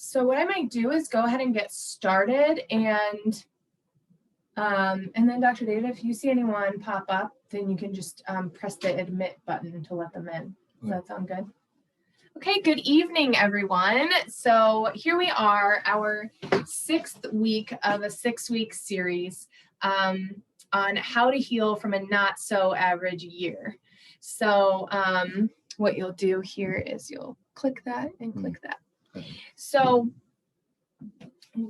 So what I might do is go ahead and get started, and then Dr. David, if you see anyone pop up, then you can just press the admit button to let them in. Does that sound good? Okay, good evening, everyone. So here we are, our 6th week of a 6-week series on how to heal from a not so average year. So what you'll do here is you'll click that and click that. So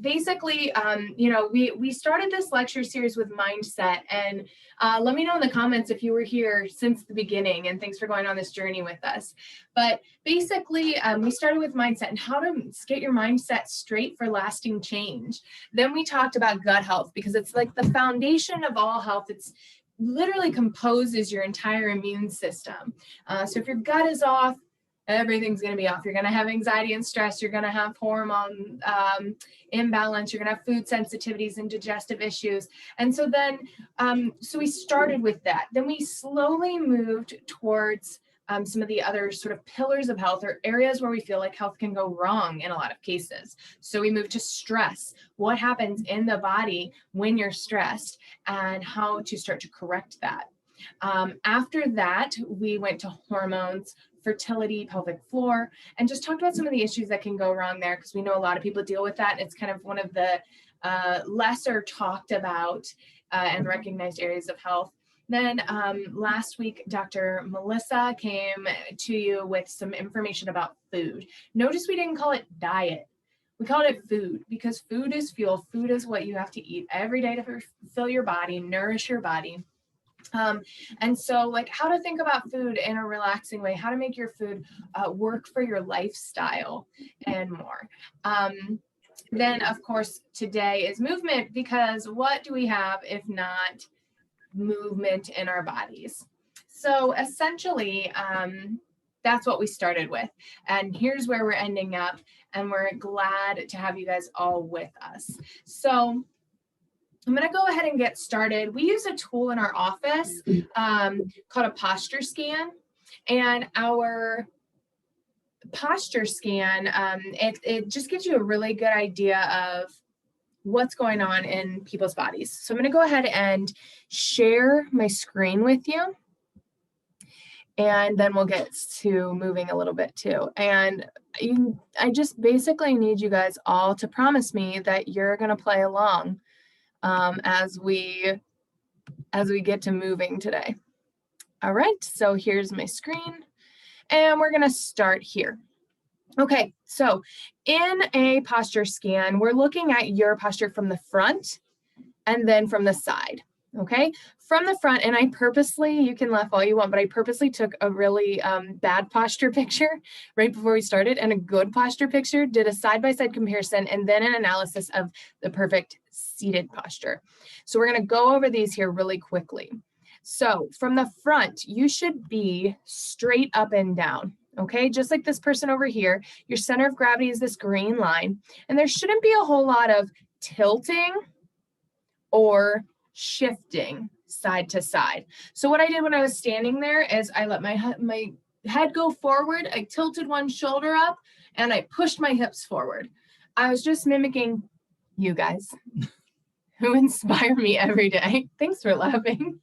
basically, we started this lecture series with mindset, and let me know in the comments if you were here since the beginning, and thanks for going on this journey with us. But basically, we started with mindset and how to get your mindset straight for lasting change. Then we talked about gut health, because it's like the foundation of all health. It's literally composes your entire immune system. So if your gut is off, everything's going to be off. You're going to have anxiety and stress. You're going to have hormone imbalance. You're going to have food sensitivities and digestive issues. And so then, so we started with that. Then we slowly moved towards some of the other sort of pillars of health, or areas where we feel like health can go wrong in a lot of cases. So we moved to stress. What happens in the body when you're stressed, and how to start to correct that. After that, we went to hormones, fertility, pelvic floor, and just talked about some of the issues that can go wrong there, because we know a lot of people deal with that. It's kind of one of the lesser talked about and recognized areas of health. Then last week, Dr. Melissa came to you with some information about food. Notice we didn't call it diet. We called it food, because food is fuel. Food is what you have to eat every day to fill your body, nourish your body. And so, like, how to think about food in a relaxing way, how to make your food work for your lifestyle, and more. Then, of course, today is movement, because what do we have if not movement in our bodies? So essentially, that's what we started with. And here's where we're ending up. And we're glad to have you guys all with us. So I'm going to go ahead and get started. We use a tool in our office called a posture scan. And our posture scan, it just gives you a really good idea of what's going on in people's bodies. So I'm going to go ahead and share my screen with you. And then we'll get to moving a little bit too. And I just basically need you guys all to promise me that you're going to play along as we get to moving today. All right, so here's my screen, and we're gonna start here. Okay, so in a posture scan, we're looking at your posture from the front and then from the side. Okay, from the front, and I purposely, you can laugh all you want, but I purposely took a really bad posture picture right before we started, and a good posture picture, did a side-by-side comparison, and then an analysis of the perfect seated posture. So we're going to go over these here really quickly. So from the front, you should be straight up and down. Okay, just like this person over here, your center of gravity is this green line, and there shouldn't be a whole lot of tilting or shifting side to side. So what I did when I was standing there is I let my head go forward, I tilted one shoulder up, and I pushed my hips forward. I was just mimicking you guys who inspire me every day. Thanks for laughing.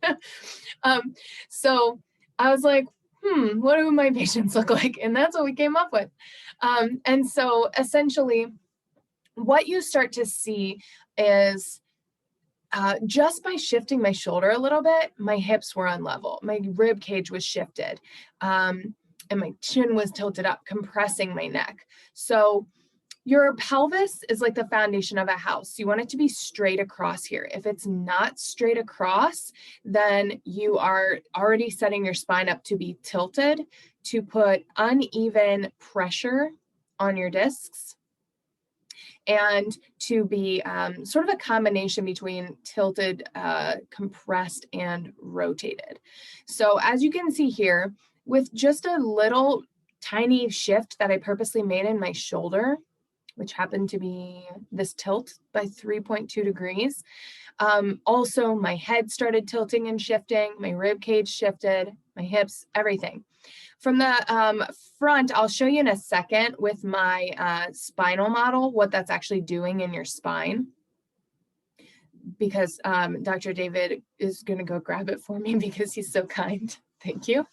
So I was like, what do my patients look like? And that's what we came up with. And so essentially what you start to see is just by shifting my shoulder a little bit, my hips were on level, my rib cage was shifted, and my chin was tilted up, compressing my neck. So your pelvis is like the foundation of a house. You want it to be straight across here. If it's not straight across, then you are already setting your spine up to be tilted, to put uneven pressure on your discs, and to be sort of a combination between tilted, compressed, and rotated. So as you can see here, with just a little tiny shift that I purposely made in my shoulder, which happened to be this tilt by 3.2 degrees. Also, my head started tilting and shifting, my rib cage shifted, my hips, everything. From the front, I'll show you in a second with my spinal model, what that's actually doing in your spine, because Dr. David is going to go grab it for me because he's so kind. Thank you.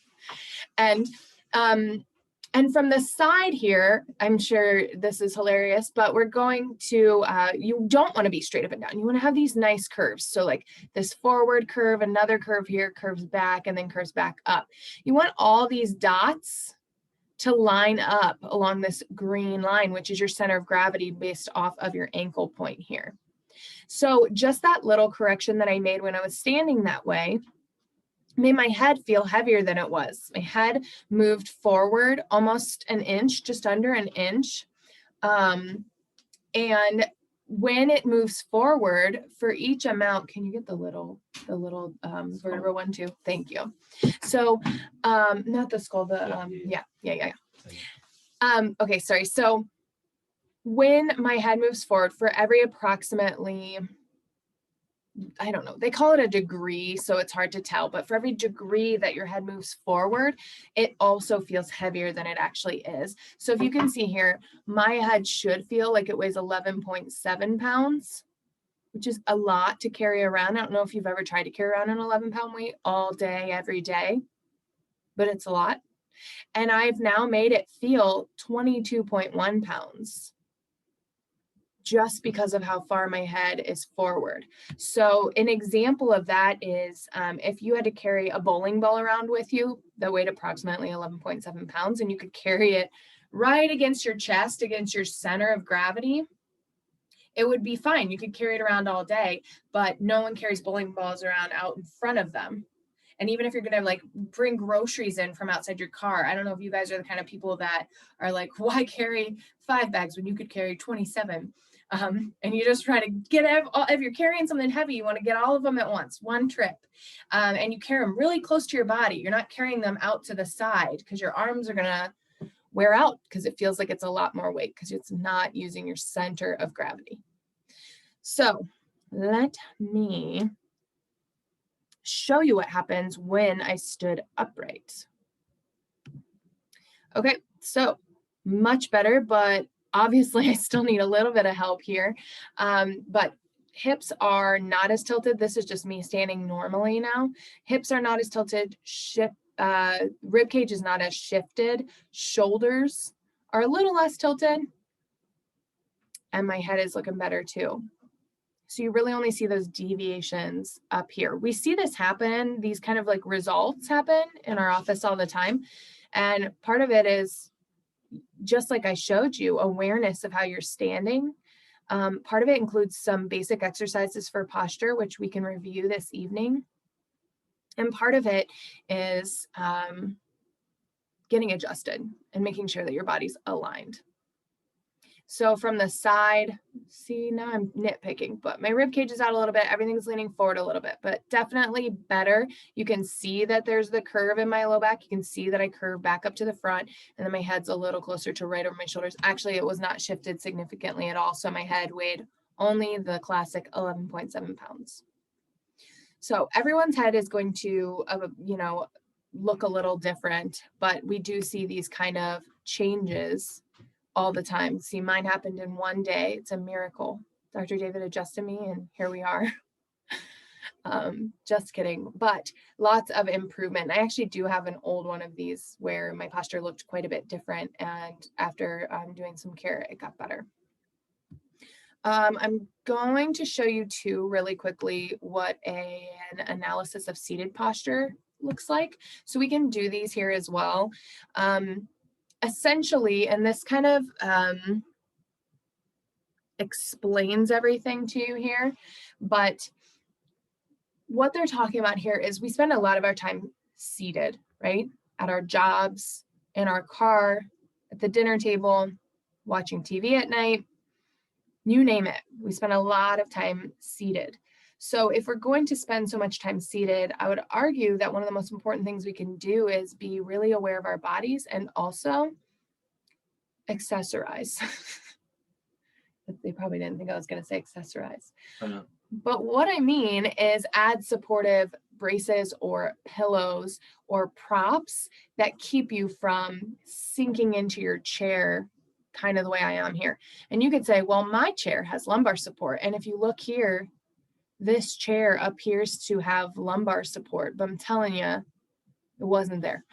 And from the side here, I'm sure this is hilarious, but we're going to, you don't want to be straight up and down. You want to have these nice curves. So like this forward curve, another curve here, curves back, and then curves back up. You want all these dots to line up along this green line, which is your center of gravity based off of your ankle point here. So just that little correction that I made when I was standing that way made my head feel heavier than it was. My head moved forward almost an inch, just under an inch. And when it moves forward for each amount, can you get the little vertebra one too? Thank you. So, not the skull, yeah. Okay, sorry. So when my head moves forward for every approximately, I don't know, they call it a degree, so it's hard to tell, but for every degree that your head moves forward, it also feels heavier than it actually is. So if you can see here, my head should feel like it weighs 11.7 pounds, which is a lot to carry around. I don't know if you've ever tried to carry around an 11-pound weight all day, every day, but it's a lot. And I've now made it feel 22.1 pounds. Just because of how far my head is forward. So an example of that is if you had to carry a bowling ball around with you that weighed approximately 11.7 pounds, and you could carry it right against your chest, against your center of gravity, it would be fine. You could carry it around all day, but no one carries bowling balls around out in front of them. And even if you're going to like bring groceries in from outside your car, I don't know if you guys are the kind of people that are like, why carry 5 bags when you could carry 27? And you just try to get, if you're carrying something heavy, you want to get all of them at once, one trip. And you carry them really close to your body. You're not carrying them out to the side because your arms are going to wear out because it feels like it's a lot more weight because it's not using your center of gravity. So let me show you what happens when I stood upright. Okay, so much better, but obviously I still need a little bit of help here. But hips are not as tilted. This is just me standing normally now. Hips are not as tilted. Rib cage is not as shifted. Shoulders are a little less tilted. And my head is looking better too. So you really only see those deviations up here. We see this happen, these kind of like results happen in our office all the time. And part of it is, just like I showed you, awareness of how you're standing. Part of it includes some basic exercises for posture, which we can review this evening. And part of it is getting adjusted and making sure that your body's aligned. So from the side, see, now I'm nitpicking, but my rib cage is out a little bit. Everything's leaning forward a little bit, but definitely better. You can see that there's the curve in my low back. You can see that I curve back up to the front, and then my head's a little closer to right over my shoulders. Actually, it was not shifted significantly at all. So my head weighed only the classic 11.7 pounds. So everyone's head is going to, look a little different, but we do see these kind of changes all the time. See, mine happened in one day. It's a miracle. Dr. David adjusted me and here we are. Just kidding, but lots of improvement. I actually do have an old one of these where my posture looked quite a bit different, and after doing some care, it got better. I'm going to show you too really quickly what an analysis of seated posture looks like. So we can do these here as well. Essentially, and this kind of explains everything to you here, but what they're talking about here is we spend a lot of our time seated, right? At our jobs, in our car, at the dinner table, watching TV at night, you name it. We spend a lot of time seated. So if we're going to spend so much time seated, I would argue that one of the most important things we can do is be really aware of our bodies and also accessorize. They probably didn't think I was going to say accessorize. Oh, no. But what I mean is add supportive braces or pillows or props that keep you from sinking into your chair, kind of the way I am here. And you could say, well, my chair has lumbar support. And if you look here, this chair appears to have lumbar support, but I'm telling you, it wasn't there.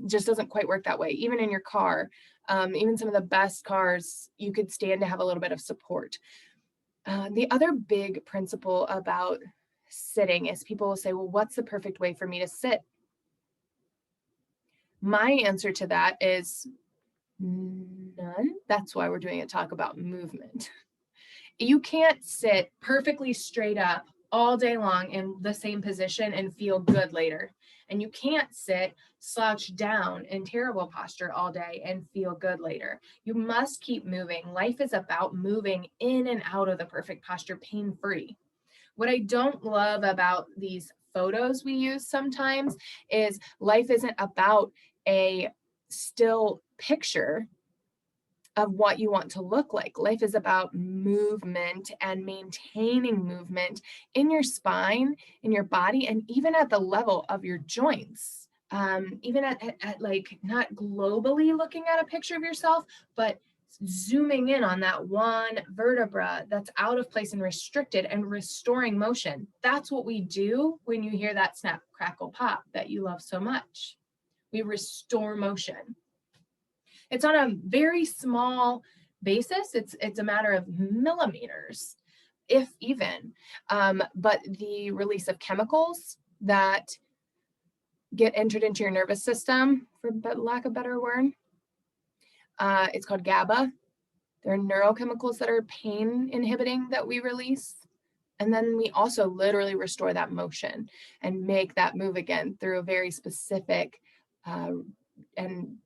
Just doesn't quite work that way. Even in your car, even some of the best cars, you could stand to have a little bit of support. The other big principle about sitting is people will say, well, what's the perfect way for me to sit? My answer to that is none. That's why we're doing a talk about movement. You can't sit perfectly straight up all day long in the same position and feel good later. And you can't sit slouched down in terrible posture all day and feel good later. You must keep moving. Life is about moving in and out of the perfect posture pain-free. What I don't love about these photos we use sometimes is life isn't about a still picture of what you want to look like. Life is about movement and maintaining movement in your spine, in your body, and even at the level of your joints. Even at like not globally looking at a picture of yourself, but zooming in on that one vertebra that's out of place and restricted and restoring motion. That's what we do when you hear that snap, crackle, pop that you love so much. We restore motion. It's on a very small basis. It's a matter of millimeters, if even. But the release of chemicals that get entered into your nervous system, for lack of a better word, it's called GABA. There are neurochemicals that are pain inhibiting that we release. And then we also literally restore that motion and make that move again through a very specific and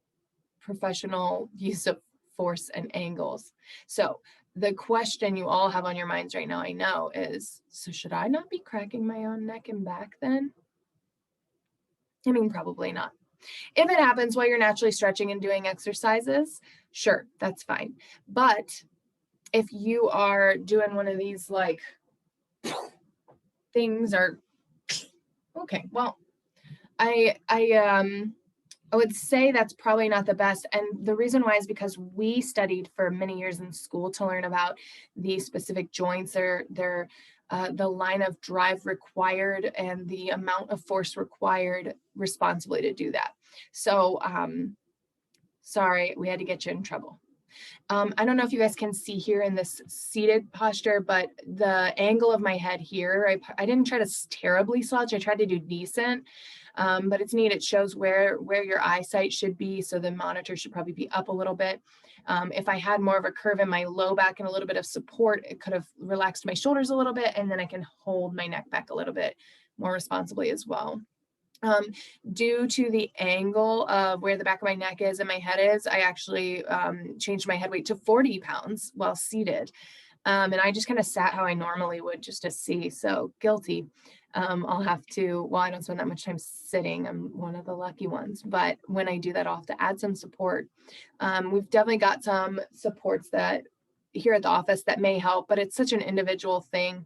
professional use of force and angles. So the question you all have on your minds right now, I know, is, so should I not be cracking my own neck and back then? I mean, probably not. If it happens while you're naturally stretching and doing exercises, sure, that's fine. But if you are doing one of these like things or, okay, well, I would say that's probably not the best. And the reason why is because we studied for many years in school to learn about these specific joints, the line of drive required and the amount of force required responsibly to do that. So sorry, we had to get you in trouble. I don't know if you guys can see here in this seated posture, but the angle of my head here, I didn't try to terribly slouch. I tried to do decent, but it's neat. It shows where your eyesight should be. So the monitor should probably be up a little bit. If I had more of a curve in my low back and a little bit of support, it could have relaxed my shoulders a little bit, and then I can hold my neck back a little bit more responsibly as well. Due to the angle of where the back of my neck is and my head is, I actually changed my head weight to 40 pounds while seated. And I just kind of sat how I normally would just to see. So guilty. I'll have to, well, I don't spend that much time sitting. I'm one of the lucky ones. But when I do that, I'll have to add some support. We've definitely got some supports that here at the office that may help, but it's such an individual thing.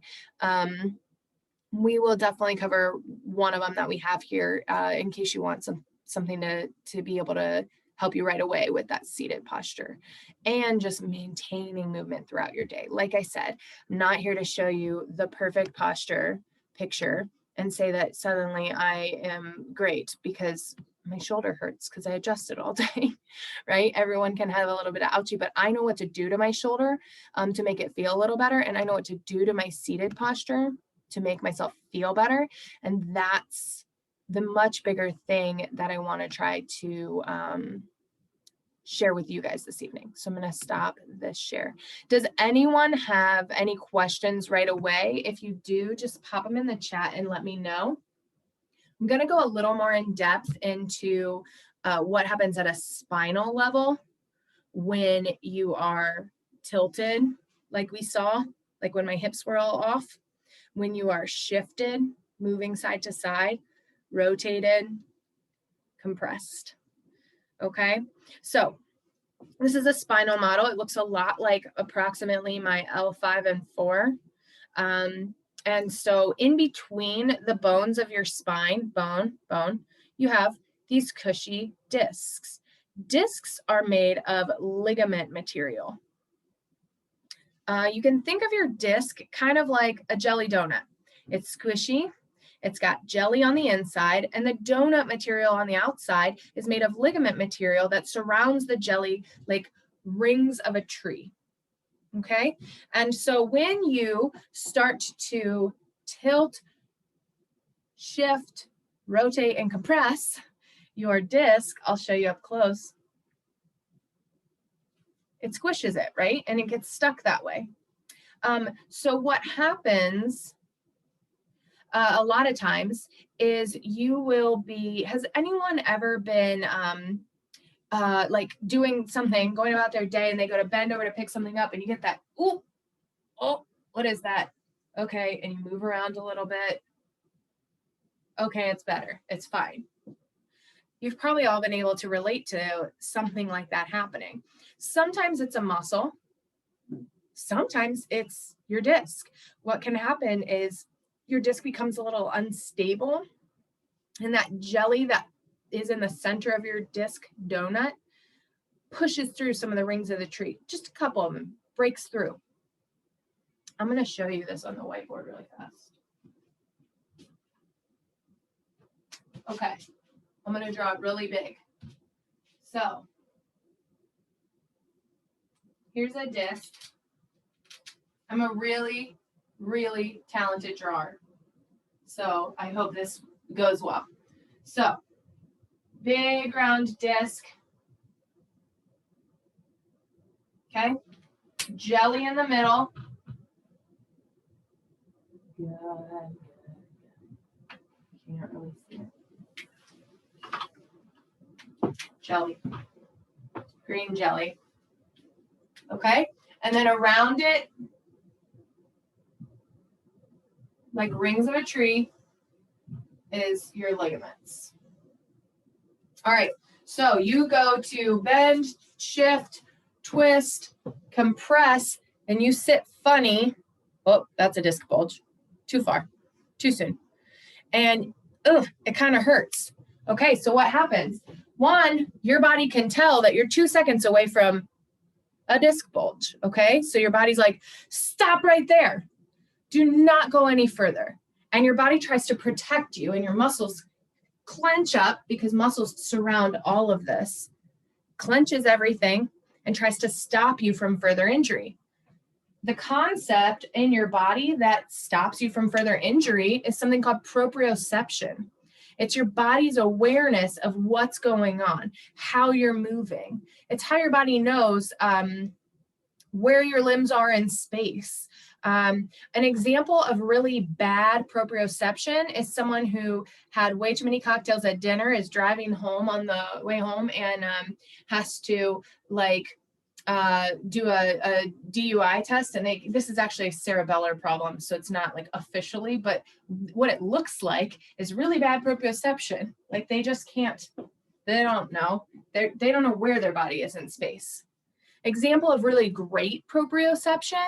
We will definitely cover one of them that we have here in case you want something to be able to help you right away with that seated posture and just maintaining movement throughout your day. Like I said, I'm not here to show you the perfect posture picture and say that suddenly I am great because my shoulder hurts because I adjusted all day, right? Everyone can have a little bit of ouchie, but I know what to do to my shoulder to make it feel a little better. And I know what to do to my seated posture to make myself feel better. And that's the much bigger thing that I want to try to share with you guys this evening. So I'm going to stop this share. Does anyone have any questions right away? If you do, just pop them in the chat and let me know. I'm going to go a little more in depth into what happens at a spinal level when you are tilted, like we saw, like when my hips were all off. When you are shifted, moving side to side, rotated, compressed. Okay, so this is a spinal model. It looks a lot like approximately my L5 and 4. And so in between the bones of your spine, bone, you have these cushy discs. Discs are made of ligament material. You can think of your disc kind of like a jelly donut. It's squishy, it's got jelly on the inside, and the donut material on the outside is made of ligament material that surrounds the jelly like rings of a tree. Okay, and so when you start to tilt, shift, rotate, and compress your disc, I'll show you up close, it squishes it, right? And it gets stuck that way. So what happens a lot of times is you will be, has anyone ever been like doing something, going about their day, and they go to bend over to pick something up and you get that, ooh, oh, what is that? Okay, and you move around a little bit. Okay, it's better, it's fine. You've probably all been able to relate to something like that happening. Sometimes it's a muscle. Sometimes it's your disc. What can happen is your disc becomes a little unstable, and that jelly that is in the center of your disc donut pushes through some of the rings of the tree. Just a couple of them, breaks through. I'm going to show you this on the whiteboard really fast. Okay, I'm going to draw it really big. So here's a disc. I'm a really, really talented drawer, so I hope this goes well. So big round disc. Okay, jelly in the middle. Good. Can't really see it. Jelly, green jelly. Okay, and then around it, like rings of a tree, is your ligaments. All right, so you go to bend, shift, twist, compress, and you sit funny. Oh, that's a disc bulge. Too far, too soon. And it kind of hurts. Okay, so what happens? One, your body can tell that you're 2 seconds away from a disc bulge. Okay, so your body's like, stop right there. Do not go any further. And your body tries to protect you, and your muscles clench up because muscles surround all of this, clenches everything, and tries to stop you from further injury. The concept in your body that stops you from further injury is something called proprioception. It's your body's awareness of what's going on, how you're moving. It's how your body knows where your limbs are in space. An example of really bad proprioception is someone who had way too many cocktails at dinner, is driving home on the way home, and has to like do a DUI test. And this is actually a cerebellar problem, so it's not like officially, but what it looks like is really bad proprioception. Like they just can't, they don't know. They don't know where their body is in space. Example of really great proprioception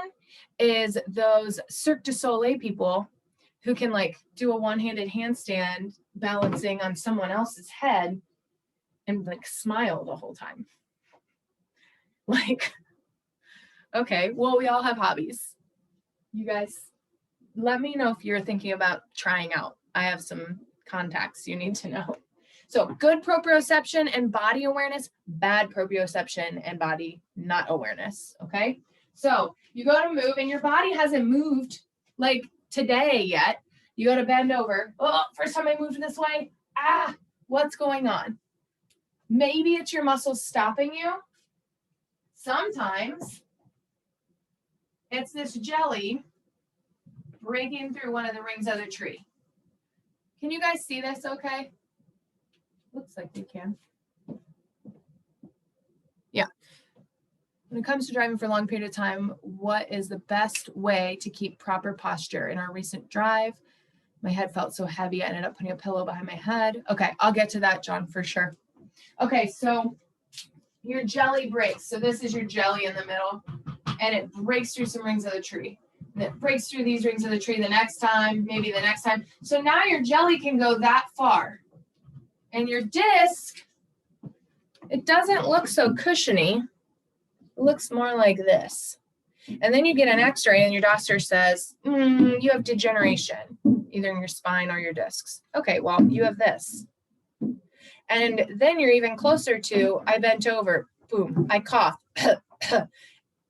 is those Cirque du Soleil people who can like do a one-handed handstand balancing on someone else's head and like smile the whole time. Like, okay, well, we all have hobbies. You guys, let me know if you're thinking about trying out. I have some contacts you need to know. So good proprioception and body awareness, bad proprioception and body not awareness, okay? So you go to move and your body hasn't moved like today yet. You go to bend over. Oh, first time I moved this way. What's going on? Maybe it's your muscles stopping you. Sometimes it's this jelly breaking through one of the rings of the tree. Can you guys see this okay? Looks like we can. Yeah. When it comes to driving for a long period of time, what is the best way to keep proper posture? In our recent drive, my head felt so heavy, I ended up putting a pillow behind my head. Okay, I'll get to that, John, for sure. Okay, so your jelly breaks. So this is your jelly in the middle, and it breaks through some rings of the tree. And it breaks through these rings of the tree the next time, maybe the next time. So now your jelly can go that far. And your disc, it doesn't look so cushiony. It looks more like this. And then you get an x-ray and your doctor says, you have degeneration, either in your spine or your discs. Okay, well, you have this. And then you're even closer to, I bent over, boom, I coughed,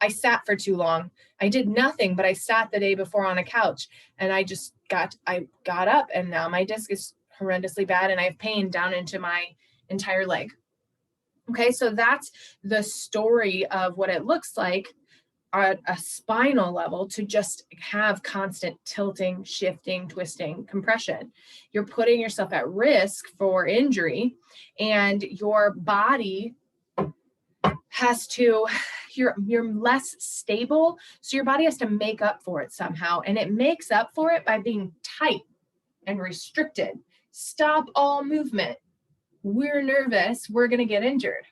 I sat for too long. I did nothing, but I sat the day before on a couch and I got up and now my disc is horrendously bad and I have pain down into my entire leg. Okay, so that's the story of what it looks like at a spinal level to just have constant tilting, shifting, twisting, compression. You're putting yourself at risk for injury, and your body has to, you're less stable, so your body has to make up for it somehow, and it makes up for it by being tight and restricted. Stop all movement. We're nervous, we're going to get injured.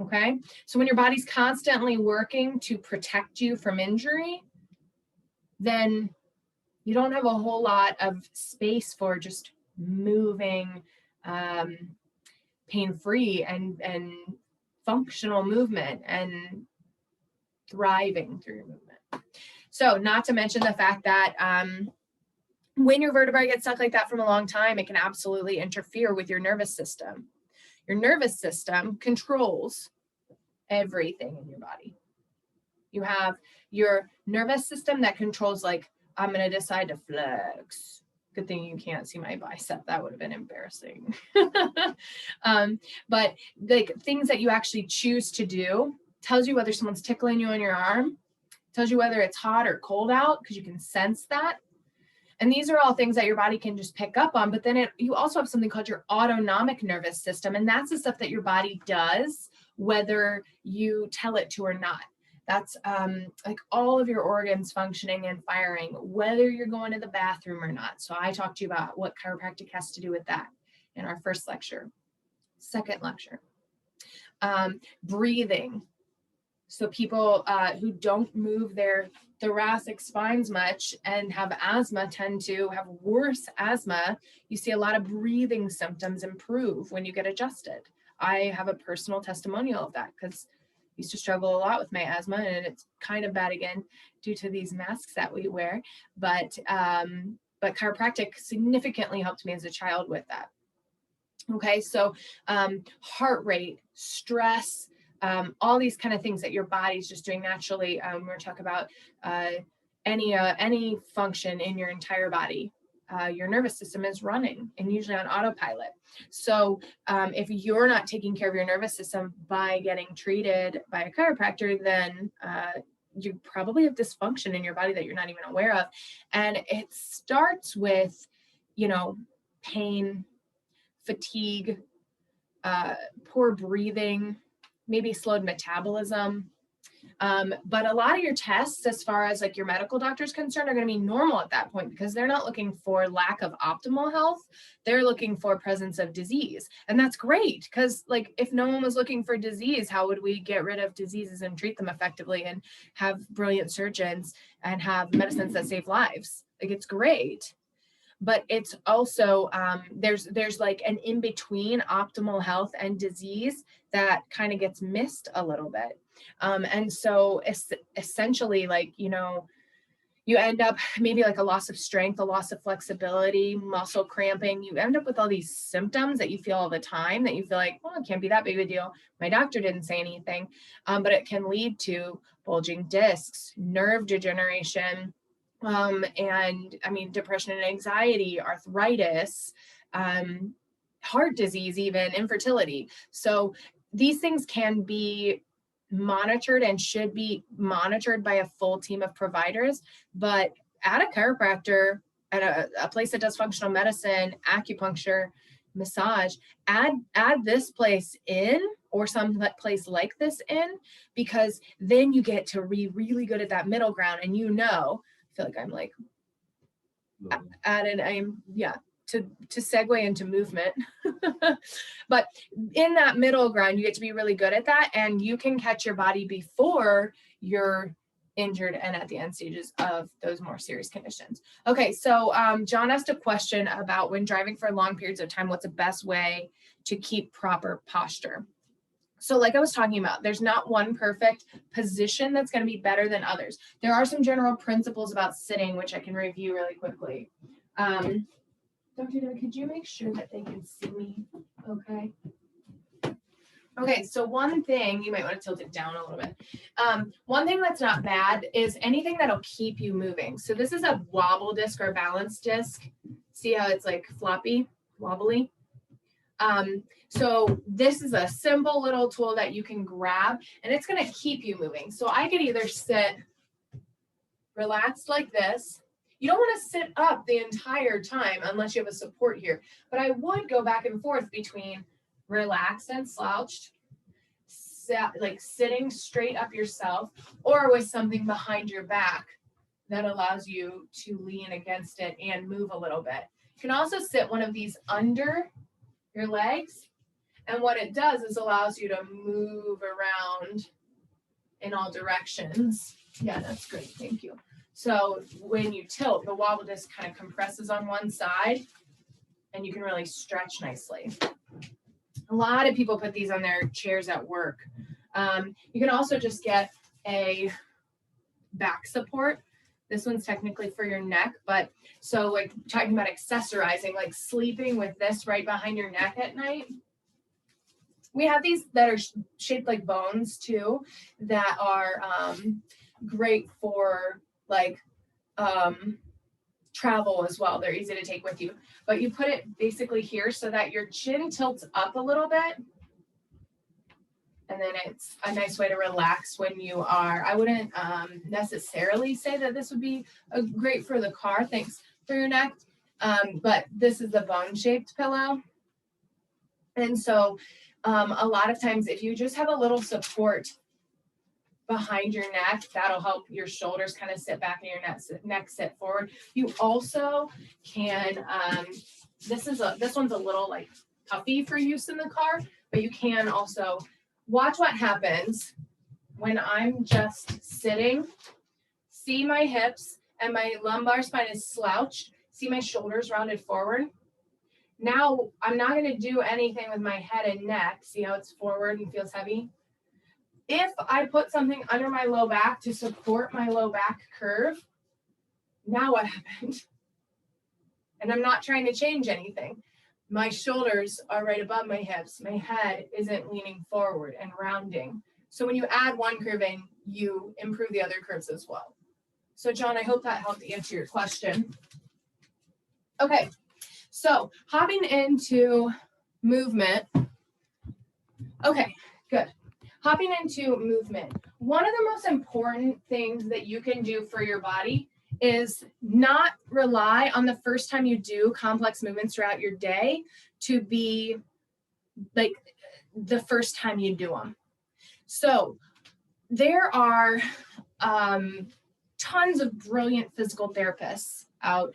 Okay, so when your body's constantly working to protect you from injury, then you don't have a whole lot of space for just moving pain-free and functional movement and thriving through your movement. So not to mention the fact that when your vertebrae gets stuck like that from a long time, it can absolutely interfere with your nervous system. Your nervous system controls everything in your body. You have your nervous system that controls, like, I'm going to decide to flex. Good thing you can't see my bicep. That would have been embarrassing. But like things that you actually choose to do tells you whether someone's tickling you on your arm, tells you whether it's hot or cold out because you can sense that. And these are all things that your body can just pick up on. But then you also have something called your autonomic nervous system. And that's the stuff that your body does, whether you tell it to or not. That's like all of your organs functioning and firing, whether you're going to the bathroom or not. So I talked to you about what chiropractic has to do with that in our first lecture. Second lecture, breathing. So people who don't move their thoracic spines much and have asthma tend to have worse asthma. You see a lot of breathing symptoms improve when you get adjusted. I have a personal testimonial of that because I used to struggle a lot with my asthma, and it's kind of bad again due to these masks that we wear. But chiropractic significantly helped me as a child with that. Okay, so heart rate, stress, all these kind of things that your body's just doing naturally. We're going to talk about any function in your entire body. Your nervous system is running and usually on autopilot. So if you're not taking care of your nervous system by getting treated by a chiropractor, then you probably have dysfunction in your body that you're not even aware of. And it starts with, pain, fatigue, poor breathing, maybe slowed metabolism. But a lot of your tests, as far as like your medical doctor's concerned, are going to be normal at that point because they're not looking for lack of optimal health. They're looking for presence of disease. And that's great because, like, if no one was looking for disease, how would we get rid of diseases and treat them effectively and have brilliant surgeons and have medicines that save lives? Like, it's great. But it's also, there's like an in-between optimal health and disease that kind of gets missed a little bit. And so essentially, like, you end up maybe like a loss of strength, a loss of flexibility, muscle cramping. You end up with all these symptoms that you feel all the time that you feel like, well, it can't be that big of a deal. My doctor didn't say anything, but it can lead to bulging discs, nerve degeneration, and I mean, depression and anxiety, arthritis, heart disease, even infertility. So these things can be monitored and should be monitored by a full team of providers, but at a chiropractor, at a place that does functional medicine, acupuncture, massage, add this place in, or some place like this in, because then you get to be really good at that middle ground. And I feel like I'm like to segue into movement. But in that middle ground, you get to be really good at that, and you can catch your body before you're injured and at the end stages of those more serious conditions. Okay, so John asked a question about when driving for long periods of time, what's the best way to keep proper posture? So like I was talking about, there's not one perfect position that's going to be better than others. There are some general principles about sitting, which I can review really quickly. Dr. David, could you make sure that they can see me? Okay. Okay, so one thing, you might want to tilt it down a little bit. One thing that's not bad is anything that'll keep you moving. So this is a wobble disc or balance disc. See how it's like floppy, wobbly? So this is a simple little tool that you can grab and it's going to keep you moving. So I could either sit relaxed like this. You don't want to sit up the entire time unless you have a support here, but I would go back and forth between relaxed and slouched, like sitting straight up yourself, or with something behind your back that allows you to lean against it and move a little bit. You can also sit one of these under your legs, and what it does is allows you to move around in all directions. Yeah, that's great, thank you. So when you tilt, the wobble disc kind of compresses on one side, and you can really stretch nicely. A lot of people put these on their chairs at work. You can also just get a back support. This one's technically for your neck, but so like talking about accessorizing, like sleeping with this right behind your neck at night. We have these that are shaped like bones too, that are great for like travel as well. They're easy to take with you, but you put it basically here so that your chin tilts up a little bit. And then it's a nice way to relax when you are, I wouldn't necessarily say that this would be great for the car, thanks for your neck, but this is the bone-shaped pillow. And so a lot of times if you just have a little support behind your neck, that'll help your shoulders kind of sit back and your neck sit forward. You also can, this one's a little like puffy for use in the car, but you can also watch what happens when I'm just sitting. See my hips and my lumbar spine is slouched. See my shoulders rounded forward. Now I'm not going to do anything with my head and neck. See how it's forward and feels heavy? If I put something under my low back to support my low back curve, now what happened? And I'm not trying to change anything. My shoulders are right above my hips. My head isn't leaning forward and rounding. So when you add one curve in, you improve the other curves as well. So John, I hope that helped answer your question. Okay, so hopping into movement. Okay, good. Hopping into movement. One of the most important things that you can do for your body is not rely on the first time you do complex movements throughout your day to be like the first time you do them. So there are tons of brilliant physical therapists out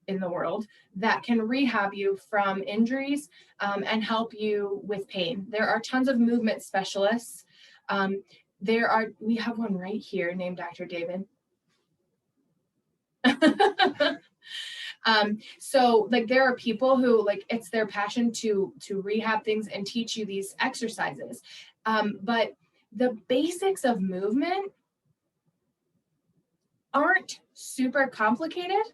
in the world that can rehab you from injuries and help you with pain. There are tons of movement specialists. We have one right here named Dr. David. So like there are people who like it's their passion to rehab things and teach you these exercises. But the basics of movement aren't super complicated.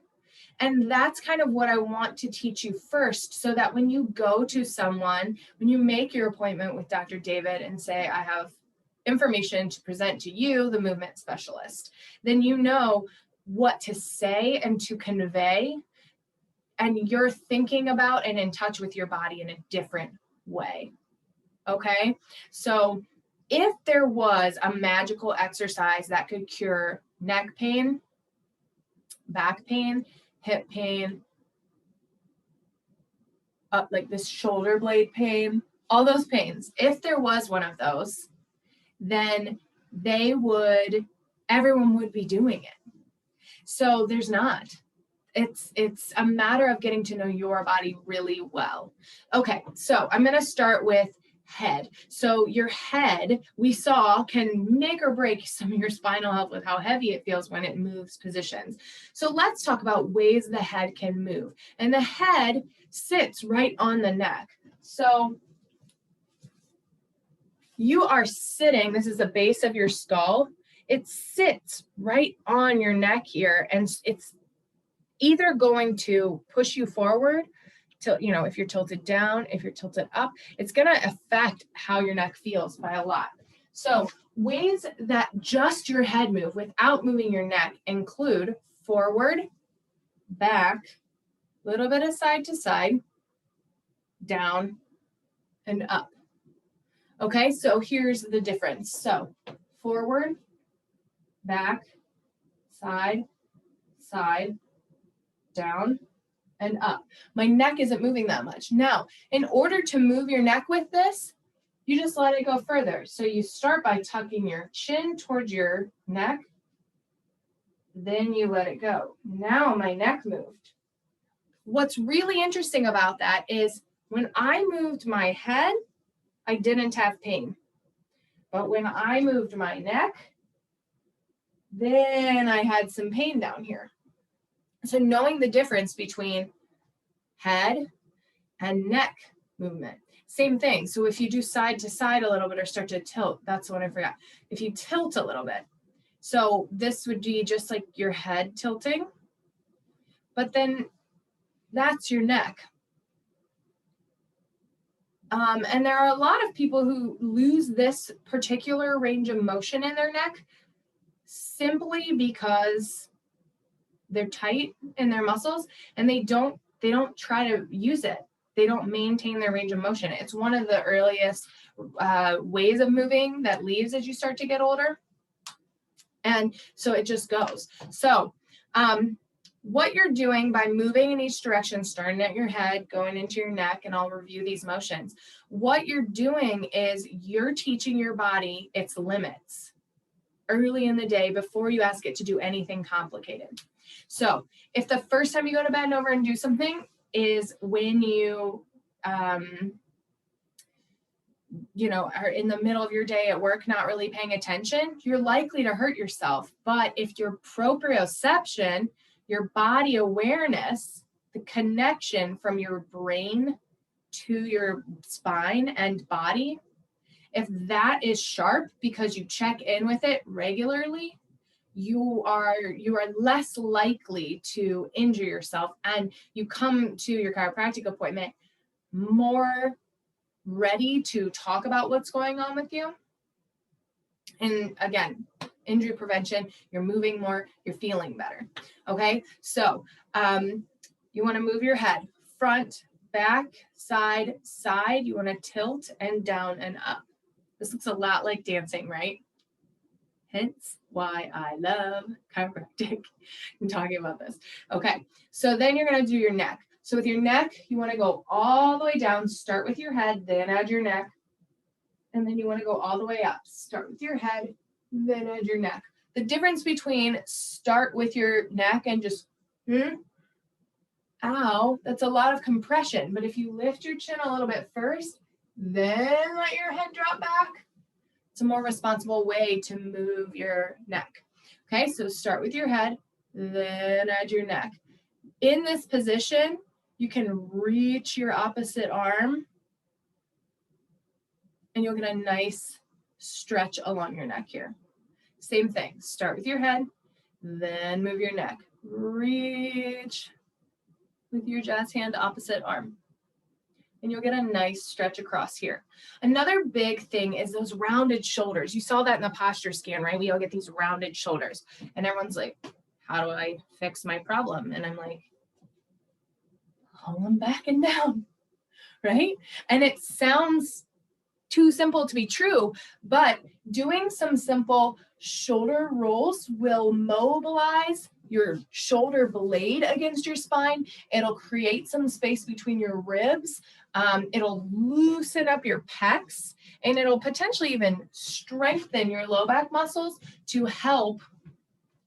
And that's kind of what I want to teach you first, so that when you go to someone, when you make your appointment with Dr. David and say, I have information to present to you, the movement specialist, then you know what to say and to convey, and you're thinking about and in touch with your body in a different way. Okay, so if there was a magical exercise that could cure neck pain, back pain, hip pain, like this shoulder blade pain, all those pains, if there was one of those, then everyone would be doing it. So there's not. It's a matter of getting to know your body really well. Okay, so I'm going to start with head. So your head, we saw, can make or break some of your spinal health with how heavy it feels when it moves positions. So let's talk about ways the head can move. And the head sits right on the neck. So you are sitting, this is the base of your skull. It sits right on your neck here, and it's either going to push you forward, if you're tilted down, if you're tilted up, it's going to affect how your neck feels by a lot. So ways that just your head move without moving your neck include forward, back, a little bit of side to side, down, and up. Okay, so here's the difference. So forward, back, side, down, and up. My neck isn't moving that much. Now, in order to move your neck with this, you just let it go further. So you start by tucking your chin towards your neck, then you let it go. Now my neck moved. What's really interesting about that is when I moved my head, I didn't have pain. But when I moved my neck, then I had some pain down here. So knowing the difference between head and neck movement, same thing. So if you do side to side a little bit or start to tilt, that's what I forgot. If you tilt a little bit, so this would be just like your head tilting, but then that's your neck. And there are a lot of people who lose this particular range of motion in their neck simply because they're tight in their muscles and they don't try to use it. They don't maintain their range of motion. It's one of the earliest ways of moving that leaves as you start to get older. And so it just goes. So what you're doing by moving in each direction, starting at your head, going into your neck, and I'll review these motions. What you're doing is you're teaching your body its limits early in the day before you ask it to do anything complicated. So if the first time you go to bend over and do something is when you, are in the middle of your day at work, not really paying attention, you're likely to hurt yourself. But if your proprioception, your body awareness, the connection from your brain to your spine and body, if that is sharp because you check in with it regularly, you are less likely to injure yourself, and you come to your chiropractic appointment more ready to talk about what's going on with you. And again, injury prevention, you're moving more, you're feeling better. Okay, so you want to move your head front, back, side, side. You want to tilt and down and up. This looks a lot like dancing, right? Hence why I love chiropractic and talking about this. Okay, so then you're going to do your neck. So with your neck, you want to go all the way down, start with your head, then add your neck. And then you want to go all the way up. Start with your head, then add your neck. The difference between start with your neck and just, that's a lot of compression. But if you lift your chin a little bit first, then let your head drop back, it's a more responsible way to move your neck. Okay, so start with your head, then add your neck. In this position, you can reach your opposite arm and you'll get a nice stretch along your neck here. Same thing, start with your head, then move your neck. Reach with your jazz hand, opposite arm. And you'll get a nice stretch across here. Another big thing is those rounded shoulders. You saw that in the posture scan, right? We all get these rounded shoulders. And everyone's like, how do I fix my problem? And I'm like, pull them back and down, right? And it sounds too simple to be true, but doing some simple shoulder rolls will mobilize your shoulder blade against your spine. It'll create some space between your ribs. It'll loosen up your pecs, and it'll potentially even strengthen your low back muscles to help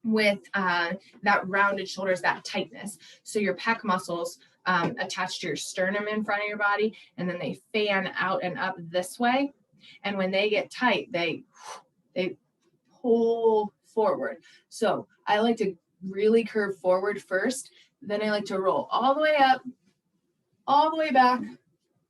with that rounded shoulders, that tightness. So your pec muscles attached to your sternum in front of your body, and then they fan out and up this way. And when they get tight, they pull forward. So I like to really curve forward first. Then I like to roll all the way up, all the way back,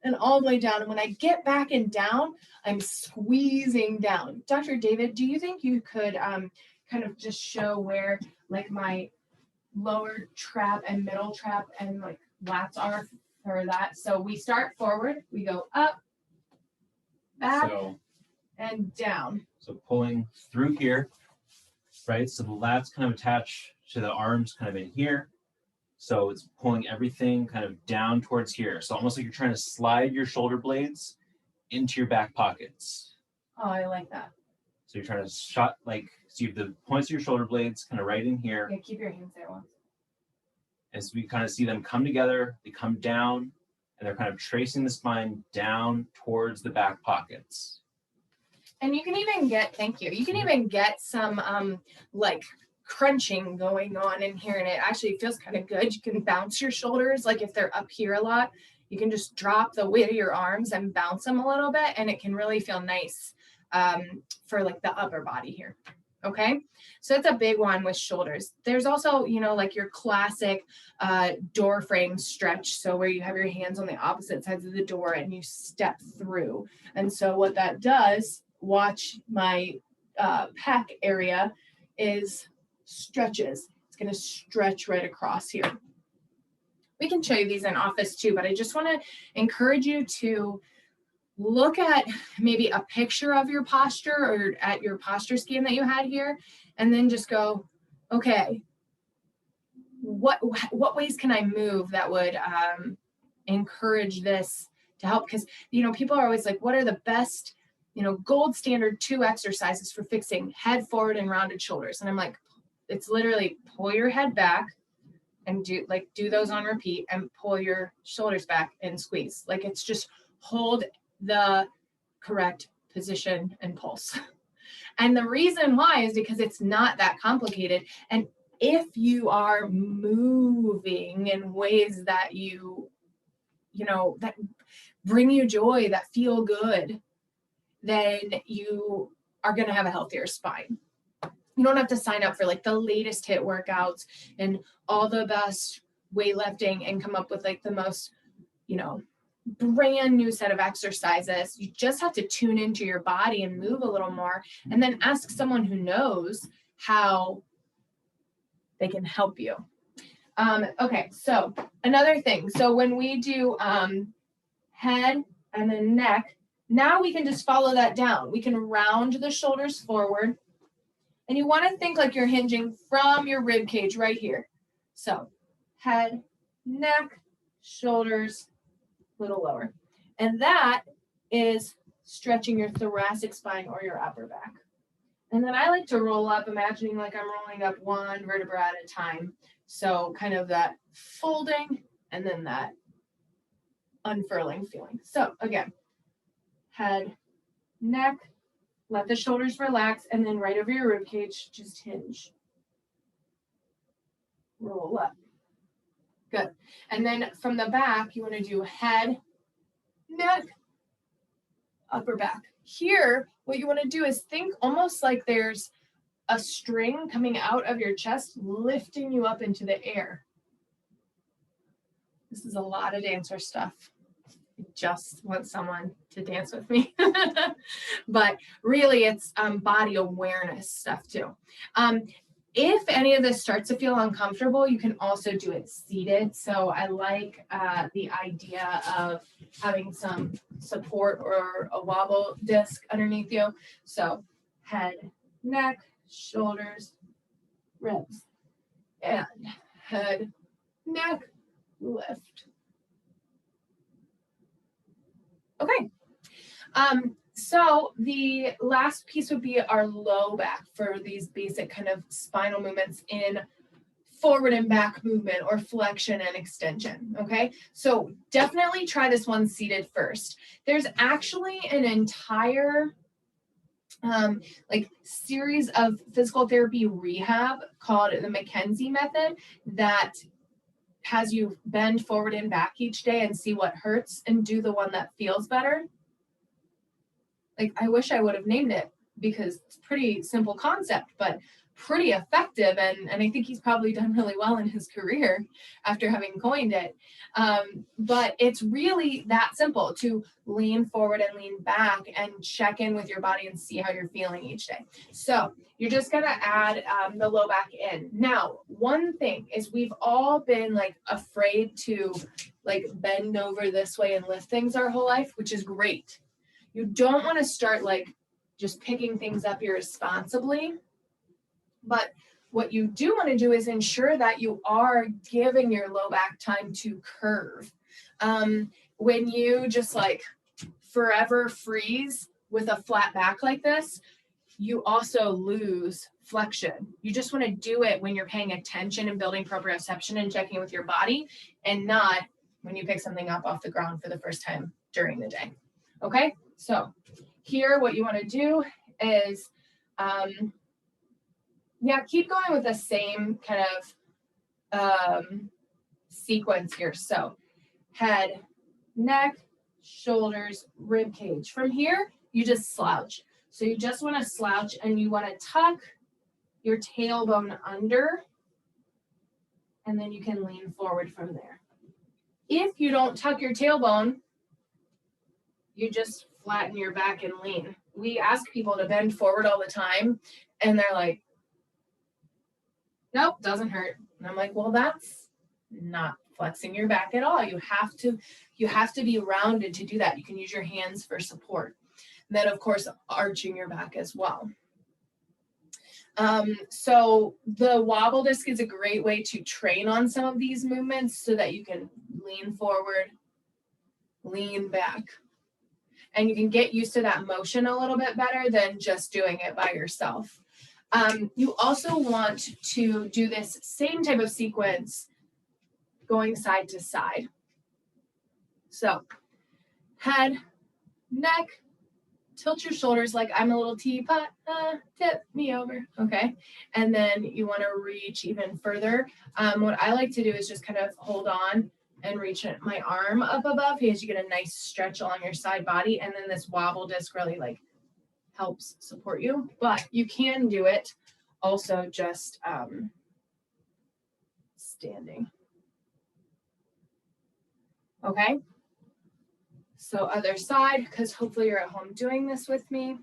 and all the way down. And when I get back and down, I'm squeezing down. Dr. David, do you think you could kind of just show where like my lower trap and middle trap and like lats are for that? So we start forward, we go up, back, and down. So pulling through here, right? So the lats kind of attach to the arms kind of in here. So it's pulling everything kind of down towards here. So almost like you're trying to slide your shoulder blades into your back pockets. Oh, I like that. So you're trying to shot like, so you have the points of your shoulder blades kind of right in here. Yeah, keep your hands there once. And so we kind of see them come together, they come down, and they're kind of tracing the spine down towards the back pockets. And you can even get, thank you, you can even get some like crunching going on in here, and it actually feels kind of good. You can bounce your shoulders, like if they're up here a lot, you can just drop the weight of your arms and bounce them a little bit, and it can really feel nice for like the upper body here. Okay, so it's a big one with shoulders. There's also, you know, like your classic door frame stretch. So where you have your hands on the opposite sides of the door and you step through. And so what that does, watch my pec area, is stretches. It's going to stretch right across here. We can show you these in office too, but I just want to encourage you to look at maybe a picture of your posture or at your posture scan that you had here, and then just go, okay, what ways can I move that would encourage this to help? Because, you know, people are always like, what are the best, you know, gold standard 2 exercises for fixing head forward and rounded shoulders? And I'm like, it's literally pull your head back and do those on repeat, and pull your shoulders back and squeeze. Like, it's just hold the correct position and pulse. And the reason why is because it's not that complicated. And if you are moving in ways that you know, that bring you joy, that feel good, then you are going to have a healthier spine. You don't have to sign up for like the latest hit workouts and all the best weightlifting and come up with like the most, you know, brand new set of exercises. You just have to tune into your body and move a little more, and then ask someone who knows how they can help you. Okay, so another thing. So when we do head and then neck, now we can just follow that down. We can round the shoulders forward, and you want to think like you're hinging from your rib cage right here. So head, neck, shoulders, little lower. And that is stretching your thoracic spine or your upper back. And then I like to roll up, imagining like I'm rolling up one vertebra at a time. So kind of that folding and then that unfurling feeling. So again, head, neck, let the shoulders relax, and then right over your rib cage, just hinge. Roll up. Good. And then from the back, you want to do head, neck, upper back. Here, what you want to do is think almost like there's a string coming out of your chest, lifting you up into the air. This is a lot of dancer stuff. I just want someone to dance with me. But really, it's body awareness stuff too. If any of this starts to feel uncomfortable, you can also do it seated. So I like the idea of having some support or a wobble disc underneath you. So head, neck, shoulders, ribs, and head, neck, lift. Okay. So the last piece would be our low back for these basic kind of spinal movements in forward and back movement or flexion and extension. Okay, so definitely try this one seated first. There's actually an entire like series of physical therapy rehab called the Mckenzie Method that has you bend forward and back each day and see what hurts and do the one that feels better. Like, I wish I would have named it because it's a pretty simple concept, but pretty effective. And I think he's probably done really well in his career after having coined it. But it's really that simple to lean forward and lean back and check in with your body and see how you're feeling each day. So you're just going to add the low back in. Now, one thing is we've all been like afraid to like bend over this way and lift things our whole life, which is great. You don't want to start like just picking things up irresponsibly. But what you do want to do is ensure that you are giving your low back time to curve. When you just like forever freeze with a flat back like this, you also lose flexion. You just want to do it when you're paying attention and building proprioception and checking with your body, and not when you pick something up off the ground for the first time during the day. Okay, so here what you want to do is keep going with the same kind of sequence here. So head, neck, shoulders, rib cage. From here, you just slouch. So you just want to slouch and you want to tuck your tailbone under, and then you can lean forward from there. If you don't tuck your tailbone, you just flatten your back and lean. We ask people to bend forward all the time, and they're like, nope, doesn't hurt. And I'm like, well, that's not flexing your back at all. You have to be rounded to do that. You can use your hands for support. And then, of course, arching your back as well. So the wobble disc is a great way to train on some of these movements so that you can lean forward, lean back. And you can get used to that motion a little bit better than just doing it by yourself. You also want to do this same type of sequence going side to side. So head, neck, tilt your shoulders like I'm a little teapot, tip me over, okay? And then you want to reach even further. What I like to do is just kind of hold on and reach my arm up above because you get a nice stretch along your side body, and then this wobble disc really like helps support you. But you can do it also just standing. Okay, so other side, because hopefully you're at home doing this with me.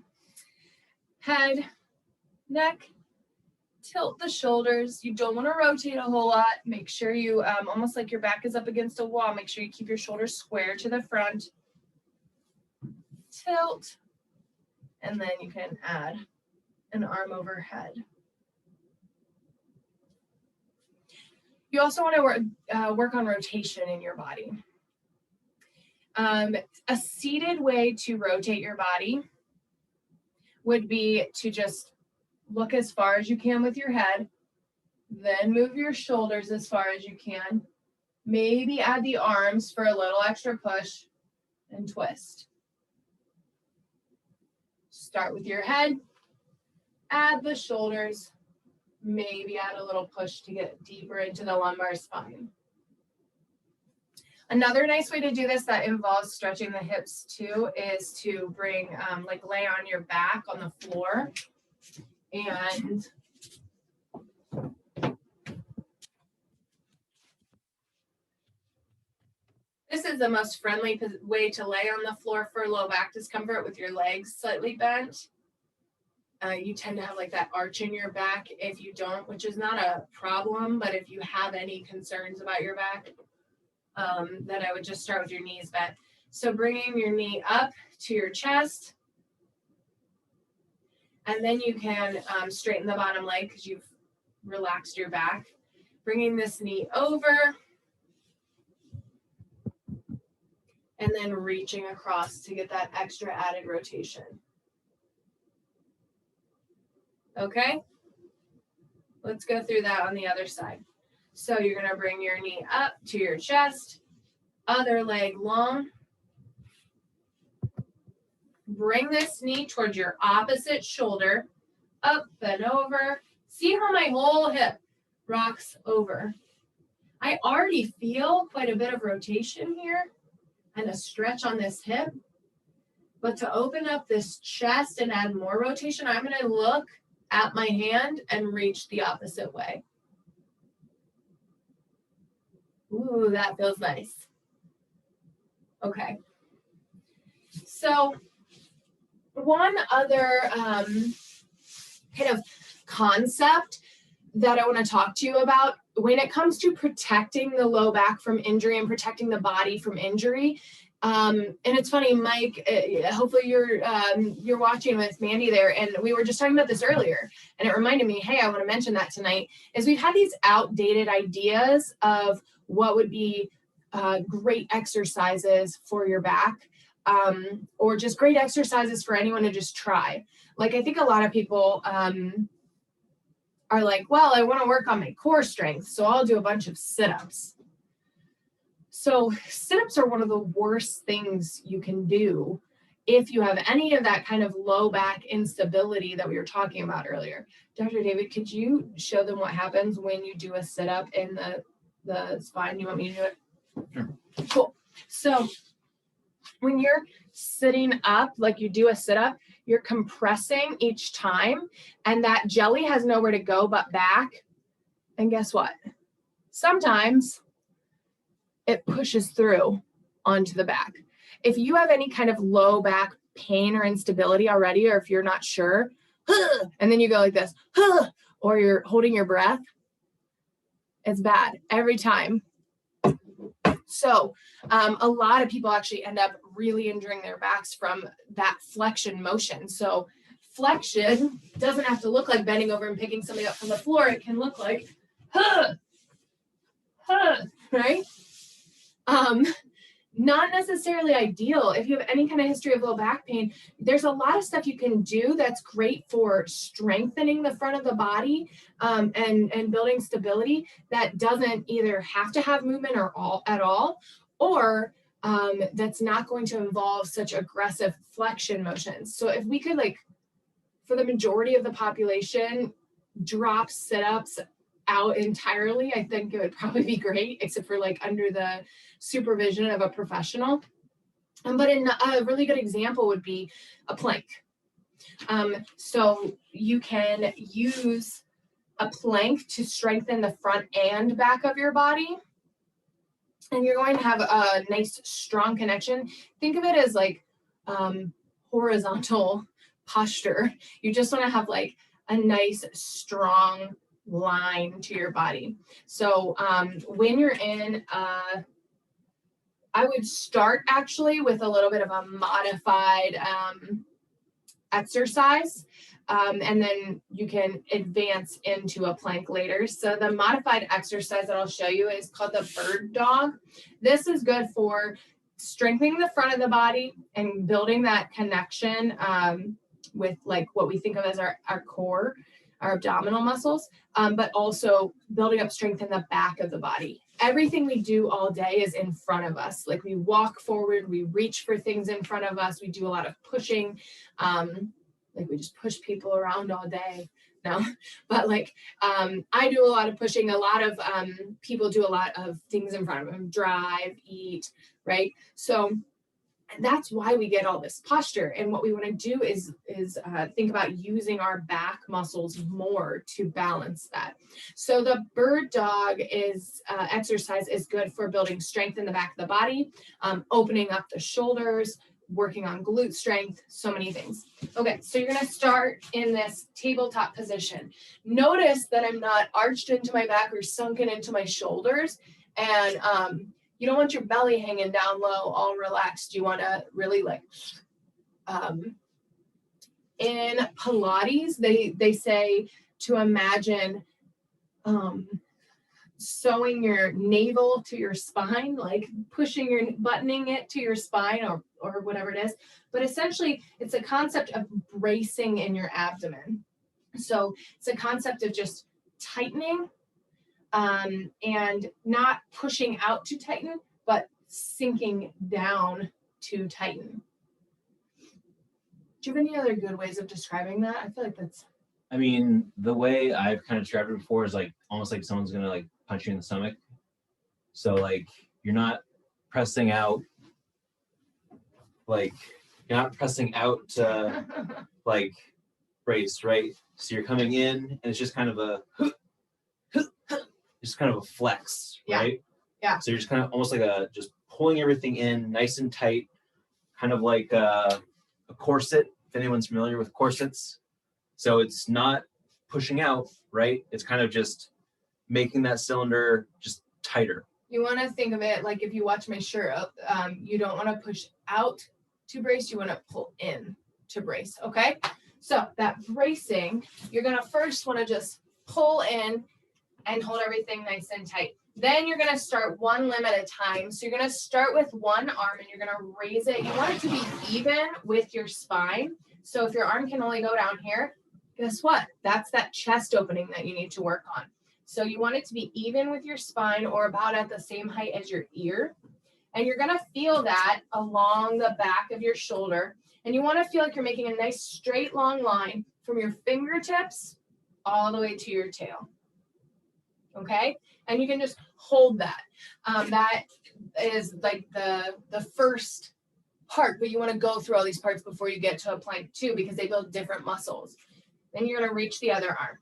Head, neck, tilt the shoulders. You don't want to rotate a whole lot. Make sure you, almost like your back is up against a wall, make sure you keep your shoulders square to the front. Tilt, and then you can add an arm overhead. You also want to work on rotation in your body. A seated way to rotate your body would be to just look as far as you can with your head, then move your shoulders as far as you can. Maybe add the arms for a little extra push and twist. Start with your head, add the shoulders, maybe add a little push to get deeper into the lumbar spine. Another nice way to do this that involves stretching the hips too is to bring, lay on your back on the floor and this is the most friendly way to lay on the floor for low back discomfort with your legs slightly bent. You tend to have like that arch in your back. If you don't, which is not a problem, but if you have any concerns about your back, then I would just start with your knees bent. So bringing your knee up to your chest, and then you can straighten the bottom leg because you've relaxed your back. Bringing this knee over, and then reaching across to get that extra added rotation. Okay, let's go through that on the other side. So you're going to bring your knee up to your chest, other leg long. Bring this knee towards your opposite shoulder, up and over. See how my whole hip rocks over. I already feel quite a bit of rotation here and a stretch on this hip. But to open up this chest and add more rotation, I'm going to look at my hand and reach the opposite way. Ooh, that feels nice. Okay. So one other kind of concept that I want to talk to you about when it comes to protecting the low back from injury and protecting the body from injury. And it's funny, Mike, hopefully you're watching with Mandy there, and we were just talking about this earlier, and it reminded me, hey, I want to mention that tonight, is we've had these outdated ideas of what would be great exercises for your back, or just great exercises for anyone to just try. Like, I think a lot of people are like, well, I want to work on my core strength, so I'll do a bunch of sit-ups. So sit-ups are one of the worst things you can do if you have any of that kind of low back instability that we were talking about earlier. Dr. David, could you show them what happens when you do a sit-up in the spine? You want me to do it? Sure. Cool. So when you're sitting up, like you do a sit-up, you're compressing each time, and that jelly has nowhere to go but back. And guess what? Sometimes it pushes through onto the back. If you have any kind of low back pain or instability already, or if you're not sure, and then you go like this, or you're holding your breath, it's bad every time. So a lot of people actually end up really injuring their backs from that flexion motion. So flexion doesn't have to look like bending over and picking something up from the floor. It can look like, right? Not necessarily ideal. If you have any kind of history of low back pain, there's a lot of stuff you can do that's great for strengthening the front of the body and building stability that doesn't either have to have movement at all, or that's not going to involve such aggressive flexion motions. So if we could, like, for the majority of the population, drop sit-ups out entirely, I think it would probably be great, except for like under the supervision of a professional. But a really good example would be a plank. So you can use a plank to strengthen the front and back of your body, and you're going to have a nice strong connection. Think of it as like horizontal posture. You just want to have like a nice strong line to your body. So when you're in, I would start actually with a little bit of a modified exercise, and then you can advance into a plank later. So the modified exercise that I'll show you is called the bird dog. This is good for strengthening the front of the body and building that connection with like what we think of as our core, our abdominal muscles, but also building up strength in the back of the body. Everything we do all day is in front of us. Like, we walk forward, we reach for things in front of us. We do a lot of pushing. Like, we just push people around all day. No, but like, I do a lot of pushing. A lot of people do a lot of things in front of them, drive, eat, right? So that's why we get all this posture. And what we want to do is think about using our back muscles more to balance that. So the bird dog exercise is good for building strength in the back of the body, opening up the shoulders, working on glute strength, so many things. Okay, so you're going to start in this tabletop position. Notice that I'm not arched into my back or sunken into my shoulders. And you don't want your belly hanging down low, all relaxed. You want to really like, in Pilates, they say to imagine sewing your navel to your spine, like buttoning it to your spine or whatever it is. But essentially, it's a concept of bracing in your abdomen. So it's a concept of just tightening and not pushing out to tighten, but sinking down to tighten. Do you have any other good ways of describing that? I feel like that's... I mean, the way I've kind of described it before is like almost like someone's going to like punch you in the stomach. So like you're not pressing out, like you're not pressing out to like brace, right? So you're coming in and it's just kind of a just kind of a flex, right? Yeah. So you're just kind of almost like just pulling everything in nice and tight, kind of like a corset, if anyone's familiar with corsets. So it's not pushing out, right? It's kind of just making that cylinder just tighter. You want to think of it like if you watch my shirt, you don't want to push out to brace, you want to pull in to brace, okay? So that bracing, you're going to first want to just pull in and hold everything nice and tight. Then you're going to start one limb at a time. So you're going to start with one arm and you're going to raise it. You want it to be even with your spine. So if your arm can only go down here, guess what? That's that chest opening that you need to work on. So you want it to be even with your spine or about at the same height as your ear. And you're going to feel that along the back of your shoulder. And you want to feel like you're making a nice straight long line from your fingertips all the way to your tail. Okay, and you can just hold that. That is like the first part, but you want to go through all these parts before you get to a plank too, because they build different muscles. Then you're going to reach the other arm.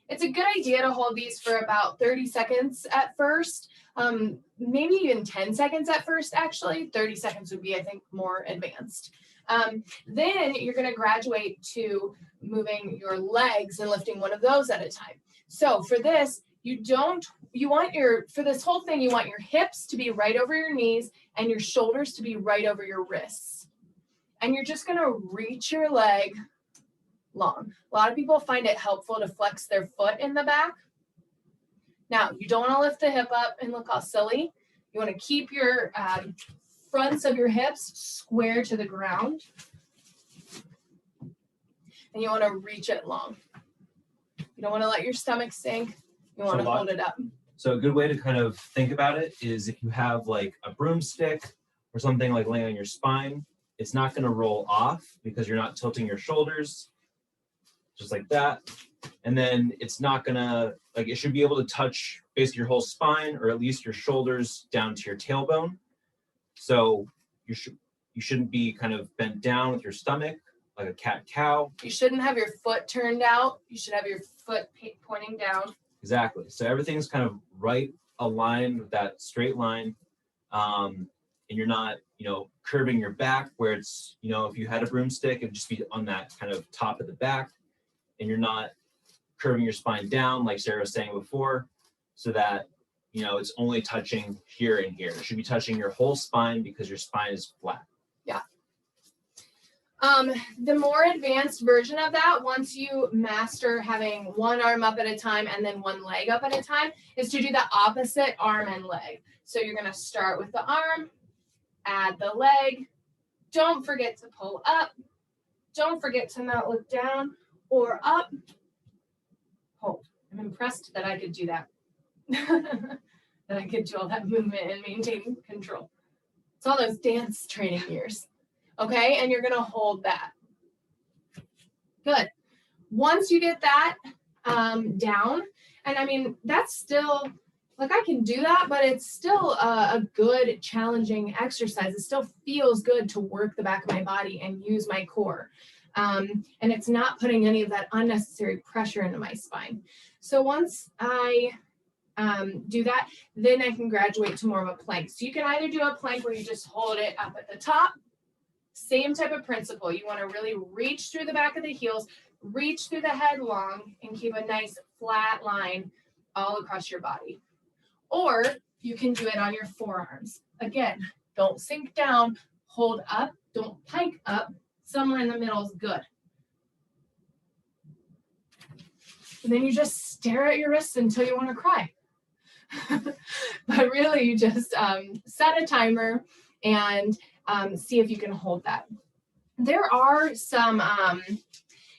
It's a good idea to hold these for about 30 seconds at first, maybe even 10 seconds at first, actually. 30 seconds would be, I think, more advanced. Then you're going to graduate to moving your legs and lifting one of those at a time. So for this, for this whole thing, you want your hips to be right over your knees and your shoulders to be right over your wrists. And you're just going to reach your leg long. A lot of people find it helpful to flex their foot in the back. Now, you don't want to lift the hip up and look all silly. You want to keep your fronts of your hips square to the ground. And you want to reach it long. You don't want to let your stomach sink. You want to hold it up. So a good way to kind of think about it is if you have like a broomstick or something like laying on your spine, it's not going to roll off because you're not tilting your shoulders, just like that. And then it's not going to, like, it should be able to touch basically your whole spine or at least your shoulders down to your tailbone. So you shouldn't be kind of bent down with your stomach like a cat-cow. You shouldn't have your foot turned out. You should have your foot pointing down. Exactly. So everything's kind of right aligned with that straight line. And you're not, curving your back where it's, if you had a broomstick, it'd just be on that kind of top of the back. And you're not curving your spine down like Sarah was saying before, so that, it's only touching here and here. It should be touching your whole spine because your spine is flat. Yeah. The more advanced version of that, once you master having one arm up at a time and then one leg up at a time, is to do the opposite arm and leg. So you're going to start with the arm, add the leg. Don't forget to pull up. Don't forget to not look down or up. Hold. I'm impressed that I could do that. That I could do all that movement and maintain control. It's all those dance training years. Okay, and you're going to hold that. Good. Once you get that down, and I mean, that's still, like, I can do that, but it's still a good, challenging exercise. It still feels good to work the back of my body and use my core. And it's not putting any of that unnecessary pressure into my spine. So once I do that, then I can graduate to more of a plank. So you can either do a plank where you just hold it up at the top. Same type of principle. You want to really reach through the back of the heels, reach through the head long, and keep a nice flat line all across your body. Or you can do it on your forearms. Again, don't sink down, hold up, don't pike up. Somewhere in the middle is good. And then you just stare at your wrists until you want to cry. But really, you just set a timer and see if you can hold that. There are some,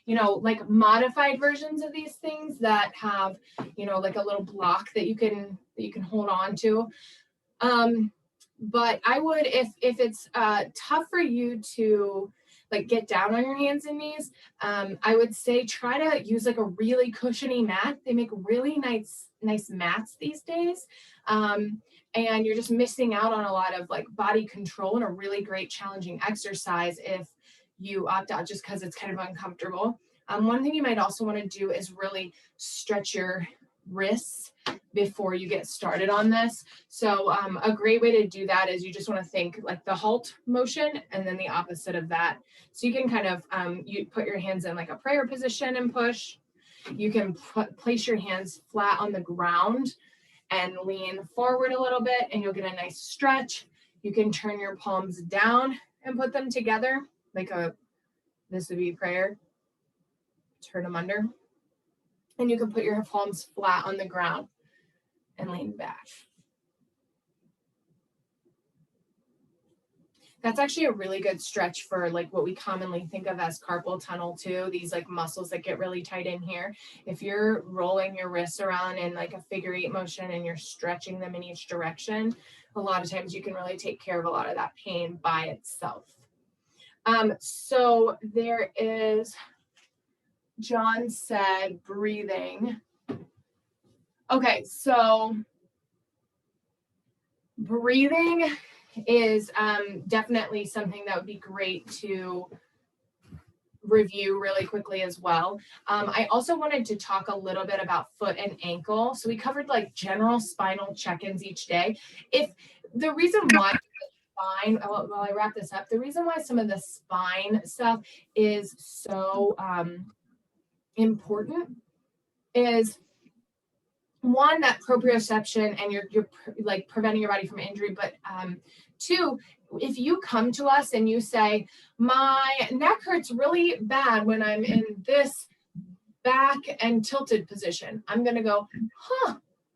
like modified versions of these things that have, like a little block that you can hold on to. But I would, if it's tough for you to like get down on your hands and knees, I would say try to use like a really cushiony mat. They make really nice mats these days. And you're just missing out on a lot of like body control and a really great challenging exercise if you opt out just because it's kind of uncomfortable. One thing you might also want to do is really stretch your wrists before you get started on this. So a great way to do that is you just want to think like the halt motion and then the opposite of that. So you can kind of, you put your hands in like a prayer position and push. You can place your hands flat on the ground and lean forward a little bit and you'll get a nice stretch. You can turn your palms down and put them together like this would be prayer. Turn them under. And you can put your palms flat on the ground and lean back. That's actually a really good stretch for like what we commonly think of as carpal tunnel too, these like muscles that get really tight in here. If you're rolling your wrists around in like a figure 8 motion and you're stretching them in each direction, a lot of times you can really take care of a lot of that pain by itself. So there is, John said breathing. Okay, so breathing is definitely something that would be great to review really quickly as well. I also wanted to talk a little bit about foot and ankle. So we covered like general spinal check-ins each day. If the reason why spine, while I wrap this up, the reason why some of the spine stuff is so important is one, that proprioception and you're like preventing your body from injury, but two, if you come to us and you say, my neck hurts really bad when I'm in this back and tilted position, I'm going to go,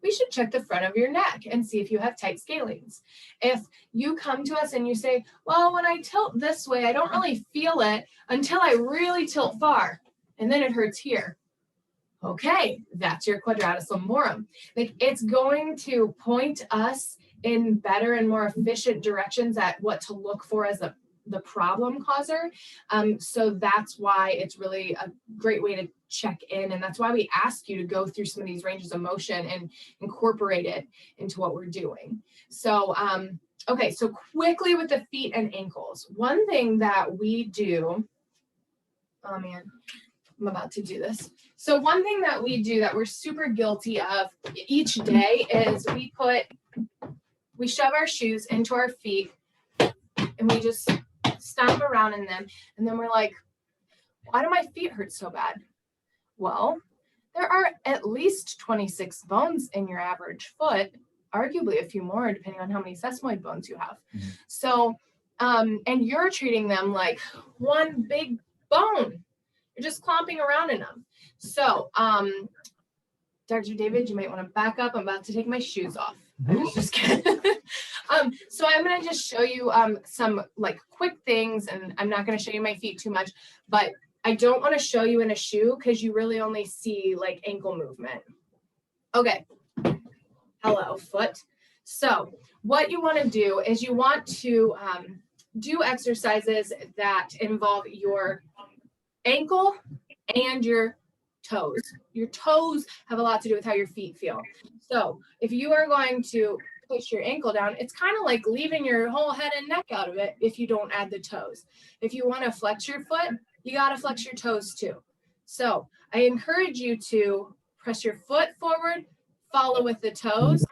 we should check the front of your neck and see if you have tight scalenes. If you come to us and you say, well, when I tilt this way, I don't really feel it until I really tilt far, and then it hurts here. Okay, that's your quadratus lumborum. Like it's going to point us in better and more efficient directions at what to look for as the problem causer. So that's why it's really a great way to check in. And that's why we ask you to go through some of these ranges of motion and incorporate it into what we're doing. So, okay, so quickly with the feet and ankles, one thing that we do, oh man, I'm about to do this. So one thing that we do that we're super guilty of each day is we shove our shoes into our feet and we just stomp around in them. And then we're like, why do my feet hurt so bad? Well, there are at least 26 bones in your average foot, arguably a few more, depending on how many sesamoid bones you have. Mm-hmm. So, and you're treating them like one big bone. You're just clomping around in them. So, Dr. David, you might want to back up. I'm about to take my shoes off. I was just kidding. So I'm going to just show you some like quick things, and I'm not going to show you my feet too much, but I don't want to show you in a shoe because you really only see like ankle movement. Okay. Hello, foot. So what you want to do is you want to do exercises that involve your ankle and your toes. Your toes have a lot to do with how your feet feel. So if you are going to push your ankle down, it's kind of like leaving your whole head and neck out of it if you don't add the toes. If you want to flex your foot, you got to flex your toes too. So I encourage you to press your foot forward, follow with the toes.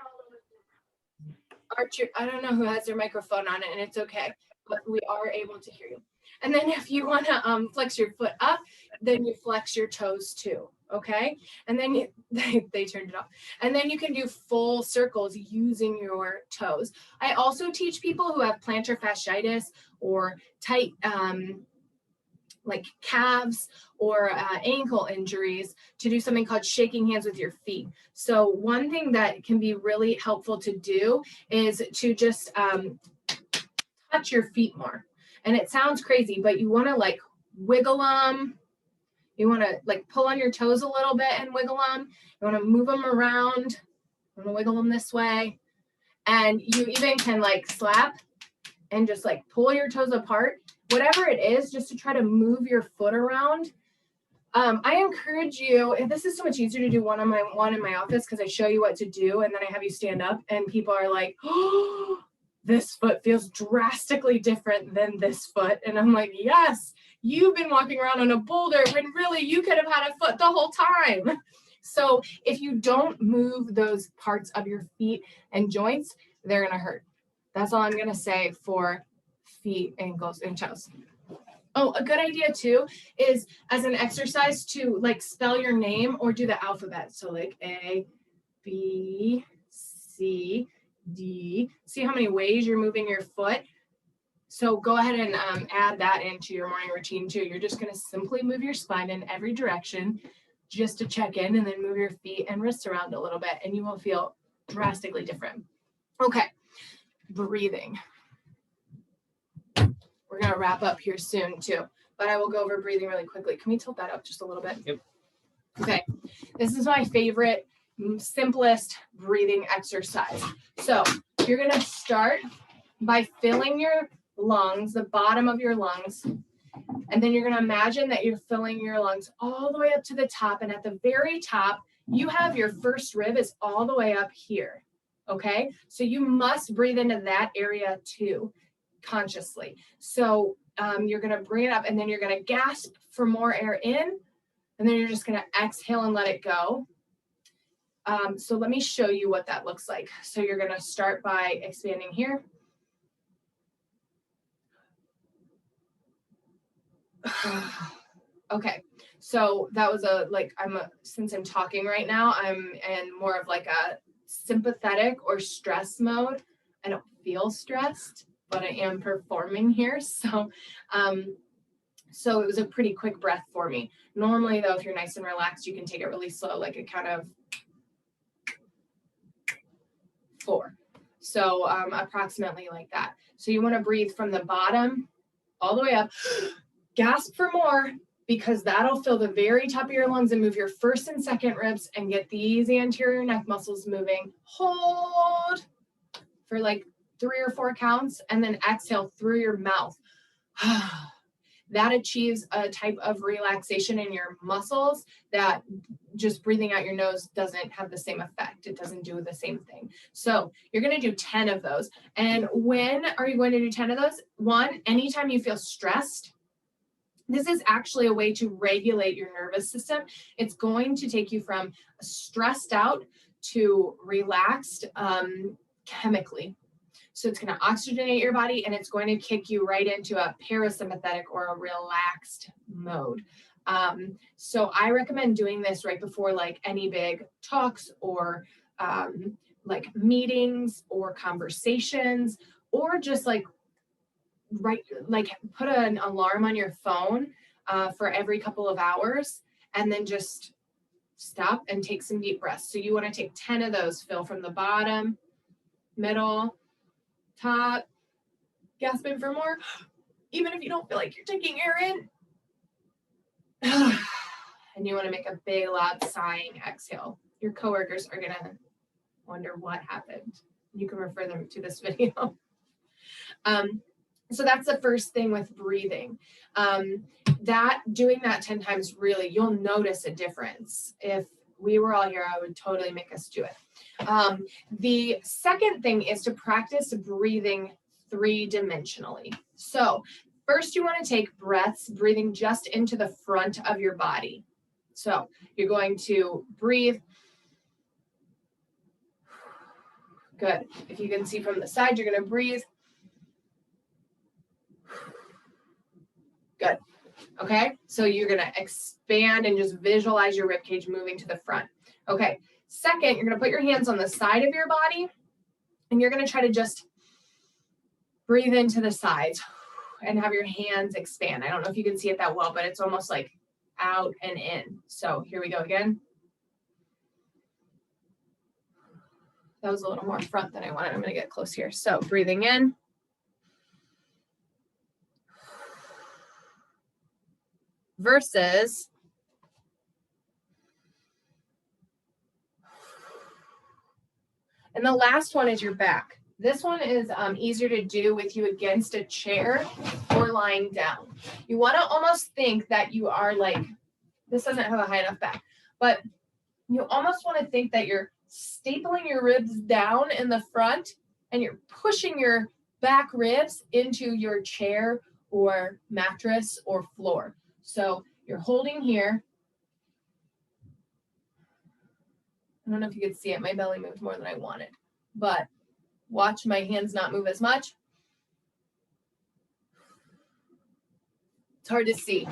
Arch your, I don't know who has their microphone on it, and it's okay, but we are able to hear you. And then if you want to flex your foot up, then you flex your toes too, okay? And then they turned it off. And then you can do full circles using your toes. I also teach people who have plantar fasciitis or tight like calves or ankle injuries to do something called shaking hands with your feet. So one thing that can be really helpful to do is to just touch your feet more. And it sounds crazy, but you want to like wiggle them. You want to like pull on your toes a little bit and wiggle them. You want to move them around. You want to wiggle them this way. And you even can like slap and just like pull your toes apart whatever it is, just to try to move your foot around. I encourage you, and this is so much easier to do one in my office because I show you what to do and then I have you stand up and people are like, oh, this foot feels drastically different than this foot. And I'm like, yes, you've been walking around on a boulder when really you could have had a foot the whole time. So if you don't move those parts of your feet and joints, they're going to hurt. That's all I'm going to say for feet, ankles, and toes. Oh, a good idea too is as an exercise to like spell your name or do the alphabet. So like A, B, C, D. See how many ways you're moving your foot? So go ahead and add that into your morning routine too. You're just going to simply move your spine in every direction just to check in and then move your feet and wrists around a little bit and you will feel drastically different. Okay, breathing. We're going to wrap up here soon too, but I will go over breathing really quickly. Can we tilt that up just a little bit? Yep. Okay. This is my favorite, simplest breathing exercise. So you're going to start by filling your lungs, the bottom of your lungs, and then you're going to imagine that you're filling your lungs all the way up to the top. And at the very top, you have your first rib is all the way up here. Okay. So you must breathe into that area too, consciously. So you're going to bring it up and then you're going to gasp for more air in, and then you're just going to exhale and let it go. So let me show you what that looks like. So you're going to start by expanding here. Okay. So that was since I'm talking right now, I'm in more of like a sympathetic or stress mode. I don't feel stressed, but I am performing here. So it was a pretty quick breath for me. Normally though, if you're nice and relaxed, you can take it really slow, like a count of 4. So approximately like that. So you want to breathe from the bottom all the way up, gasp for more, because that'll fill the very top of your lungs and move your first and second ribs and get these anterior neck muscles moving. Hold for like 3 or 4 counts and then exhale through your mouth. That achieves a type of relaxation in your muscles that just breathing out your nose doesn't have the same effect. It doesn't do the same thing. So you're going to do 10 of those. And when are you going to do 10 of those? 1, anytime you feel stressed. This is actually a way to regulate your nervous system. It's going to take you from stressed out to relaxed chemically. So it's going to oxygenate your body and it's going to kick you right into a parasympathetic or a relaxed mode. So I recommend doing this right before like any big talks or like meetings or conversations, or just like put an alarm on your phone for every couple of hours and then just stop and take some deep breaths. So you want to take 10 of those, fill from the bottom, middle, top, gasping for more, even if you don't feel like you're taking air in. And you want to make a big, loud sighing exhale. Your coworkers are going to wonder what happened. You can refer them to this video. So that's the first thing with breathing. Doing that 10 times, really, you'll notice a difference. If we were all here, I would totally make us do it. The second thing is to practice breathing 3-dimensionally. So first you want to take breaths, breathing just into the front of your body. So you're going to breathe. Good. If you can see from the side, you're going to breathe. Good. Okay. So you're going to expand and just visualize your ribcage moving to the front. Okay. Second, you're going to put your hands on the side of your body and you're going to try to just breathe into the sides and have your hands expand. I don't know if you can see it that well, but it's almost like out and in. So here we go again. That was a little more front than I wanted. I'm going to get close here. So breathing in. Versus and the last one is your back. This one is easier to do with you against a chair or lying down. You want to almost think that you are like, this doesn't have a high enough back, but you almost want to think that you're stapling your ribs down in the front and you're pushing your back ribs into your chair or mattress or floor. So you're holding here. I don't know if you could see it. My belly moved more than I wanted, but watch my hands not move as much. It's hard to see.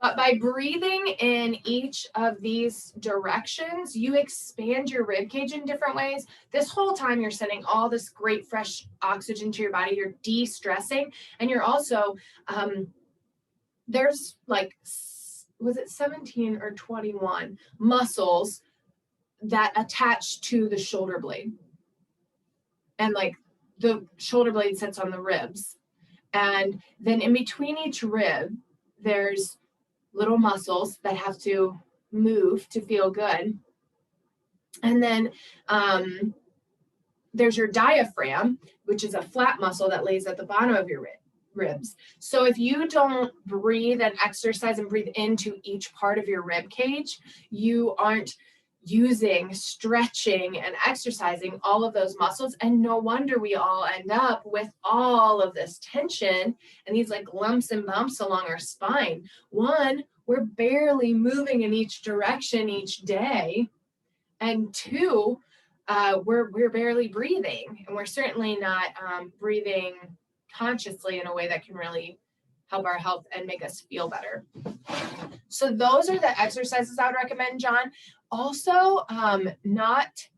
But by breathing in each of these directions, you expand your rib cage in different ways. This whole time you're sending all this great fresh oxygen to your body. You're de-stressing, and you're also, there's like, was it 17 or 21 muscles that attach to the shoulder blade. And like the shoulder blade sits on the ribs. And then in between each rib, there's little muscles that have to move to feel good. And then there's your diaphragm, which is a flat muscle that lays at the bottom of your ribs. So if you don't breathe and exercise and breathe into each part of your rib cage, you aren't using, stretching, and exercising all of those muscles. And no wonder we all end up with all of this tension and these like lumps and bumps along our spine. One, we're barely moving in each direction each day. And two, we're barely breathing. And we're certainly not breathing consciously in a way that can really help our health and make us feel better. So those are the exercises I would recommend, John. Also, not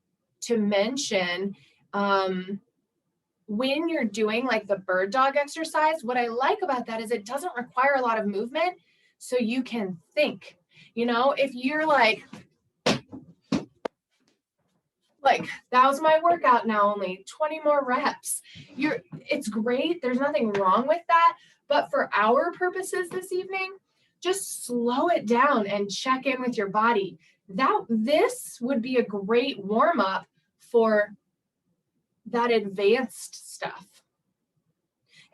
to mention, when you're doing like the bird dog exercise, what I like about that is it doesn't require a lot of movement, so you can think. You know, if you're like, that was my workout now, only 20 more reps. It's great. There's nothing wrong with that. But for our purposes this evening, just slow it down and check in with your body. This would be a great warm up for that advanced stuff.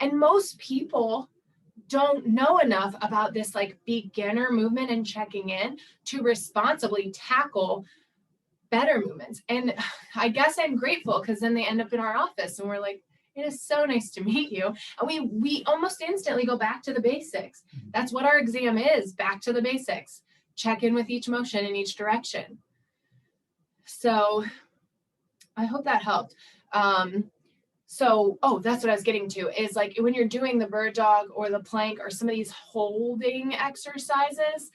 And most people don't know enough about this like beginner movement and checking in to responsibly tackle better movements. And I guess I'm grateful because then they end up in our office and we're like, it is so nice to meet you. And we almost instantly go back to the basics. That's what our exam is, back to the basics. Check in with each motion in each direction. So I hope that helped. That's what I was getting to is like when you're doing the bird dog or the plank or some of these holding exercises,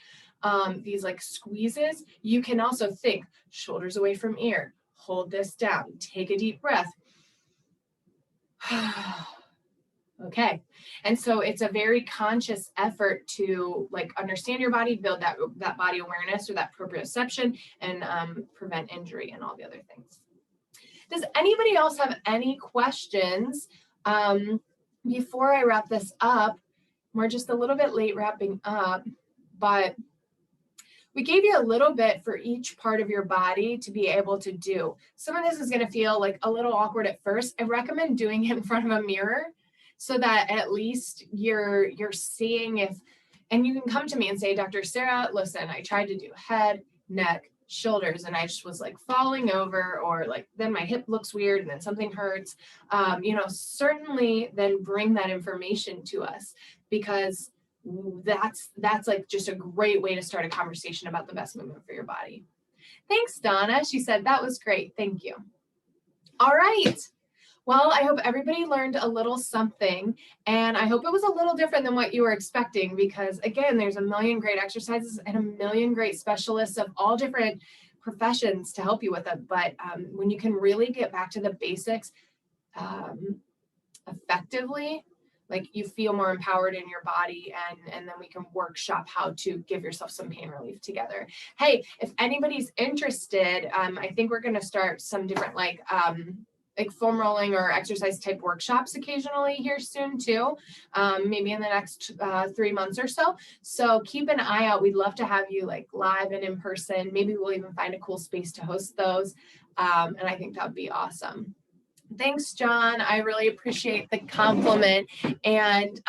these like squeezes, you can also think shoulders away from ear, hold this down, take a deep breath. Okay. And so it's a very conscious effort to like understand your body, build that body awareness or that proprioception, and prevent injury and all the other things. Does anybody else have any questions before I wrap this up? We're just a little bit late wrapping up, but we gave you a little bit for each part of your body to be able to do. Some of this is going to feel like a little awkward at first. I recommend doing it in front of a mirror so that at least you're seeing if, and you can come to me and say, Dr. Sarah, listen, I tried to do head, neck, shoulders, and I just was like falling over, or like then my hip looks weird and then something hurts. Certainly then bring that information to us, because that's like just a great way to start a conversation about the best movement for your body. Thanks, Donna. She said that was great. Thank you. All right. Well, I hope everybody learned a little something, and I hope it was a little different than what you were expecting, because again, there's a million great exercises and a million great specialists of all different professions to help you with it. But when you can really get back to the basics effectively, like you feel more empowered in your body, and then we can workshop how to give yourself some pain relief together. Hey, if anybody's interested, I think we're going to start some different like foam rolling or exercise type workshops occasionally here soon too, maybe in the next 3 months or so. So keep an eye out. We'd love to have you like live and in person. Maybe we'll even find a cool space to host those. And I think that would be awesome. Thanks, John. I really appreciate the compliment. And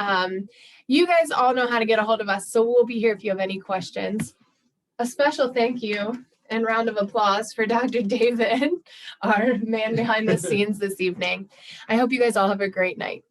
you guys all know how to get a hold of us, so we'll be here if you have any questions. A special thank you and round of applause for Dr. David, our man behind the scenes this evening. I hope you guys all have a great night.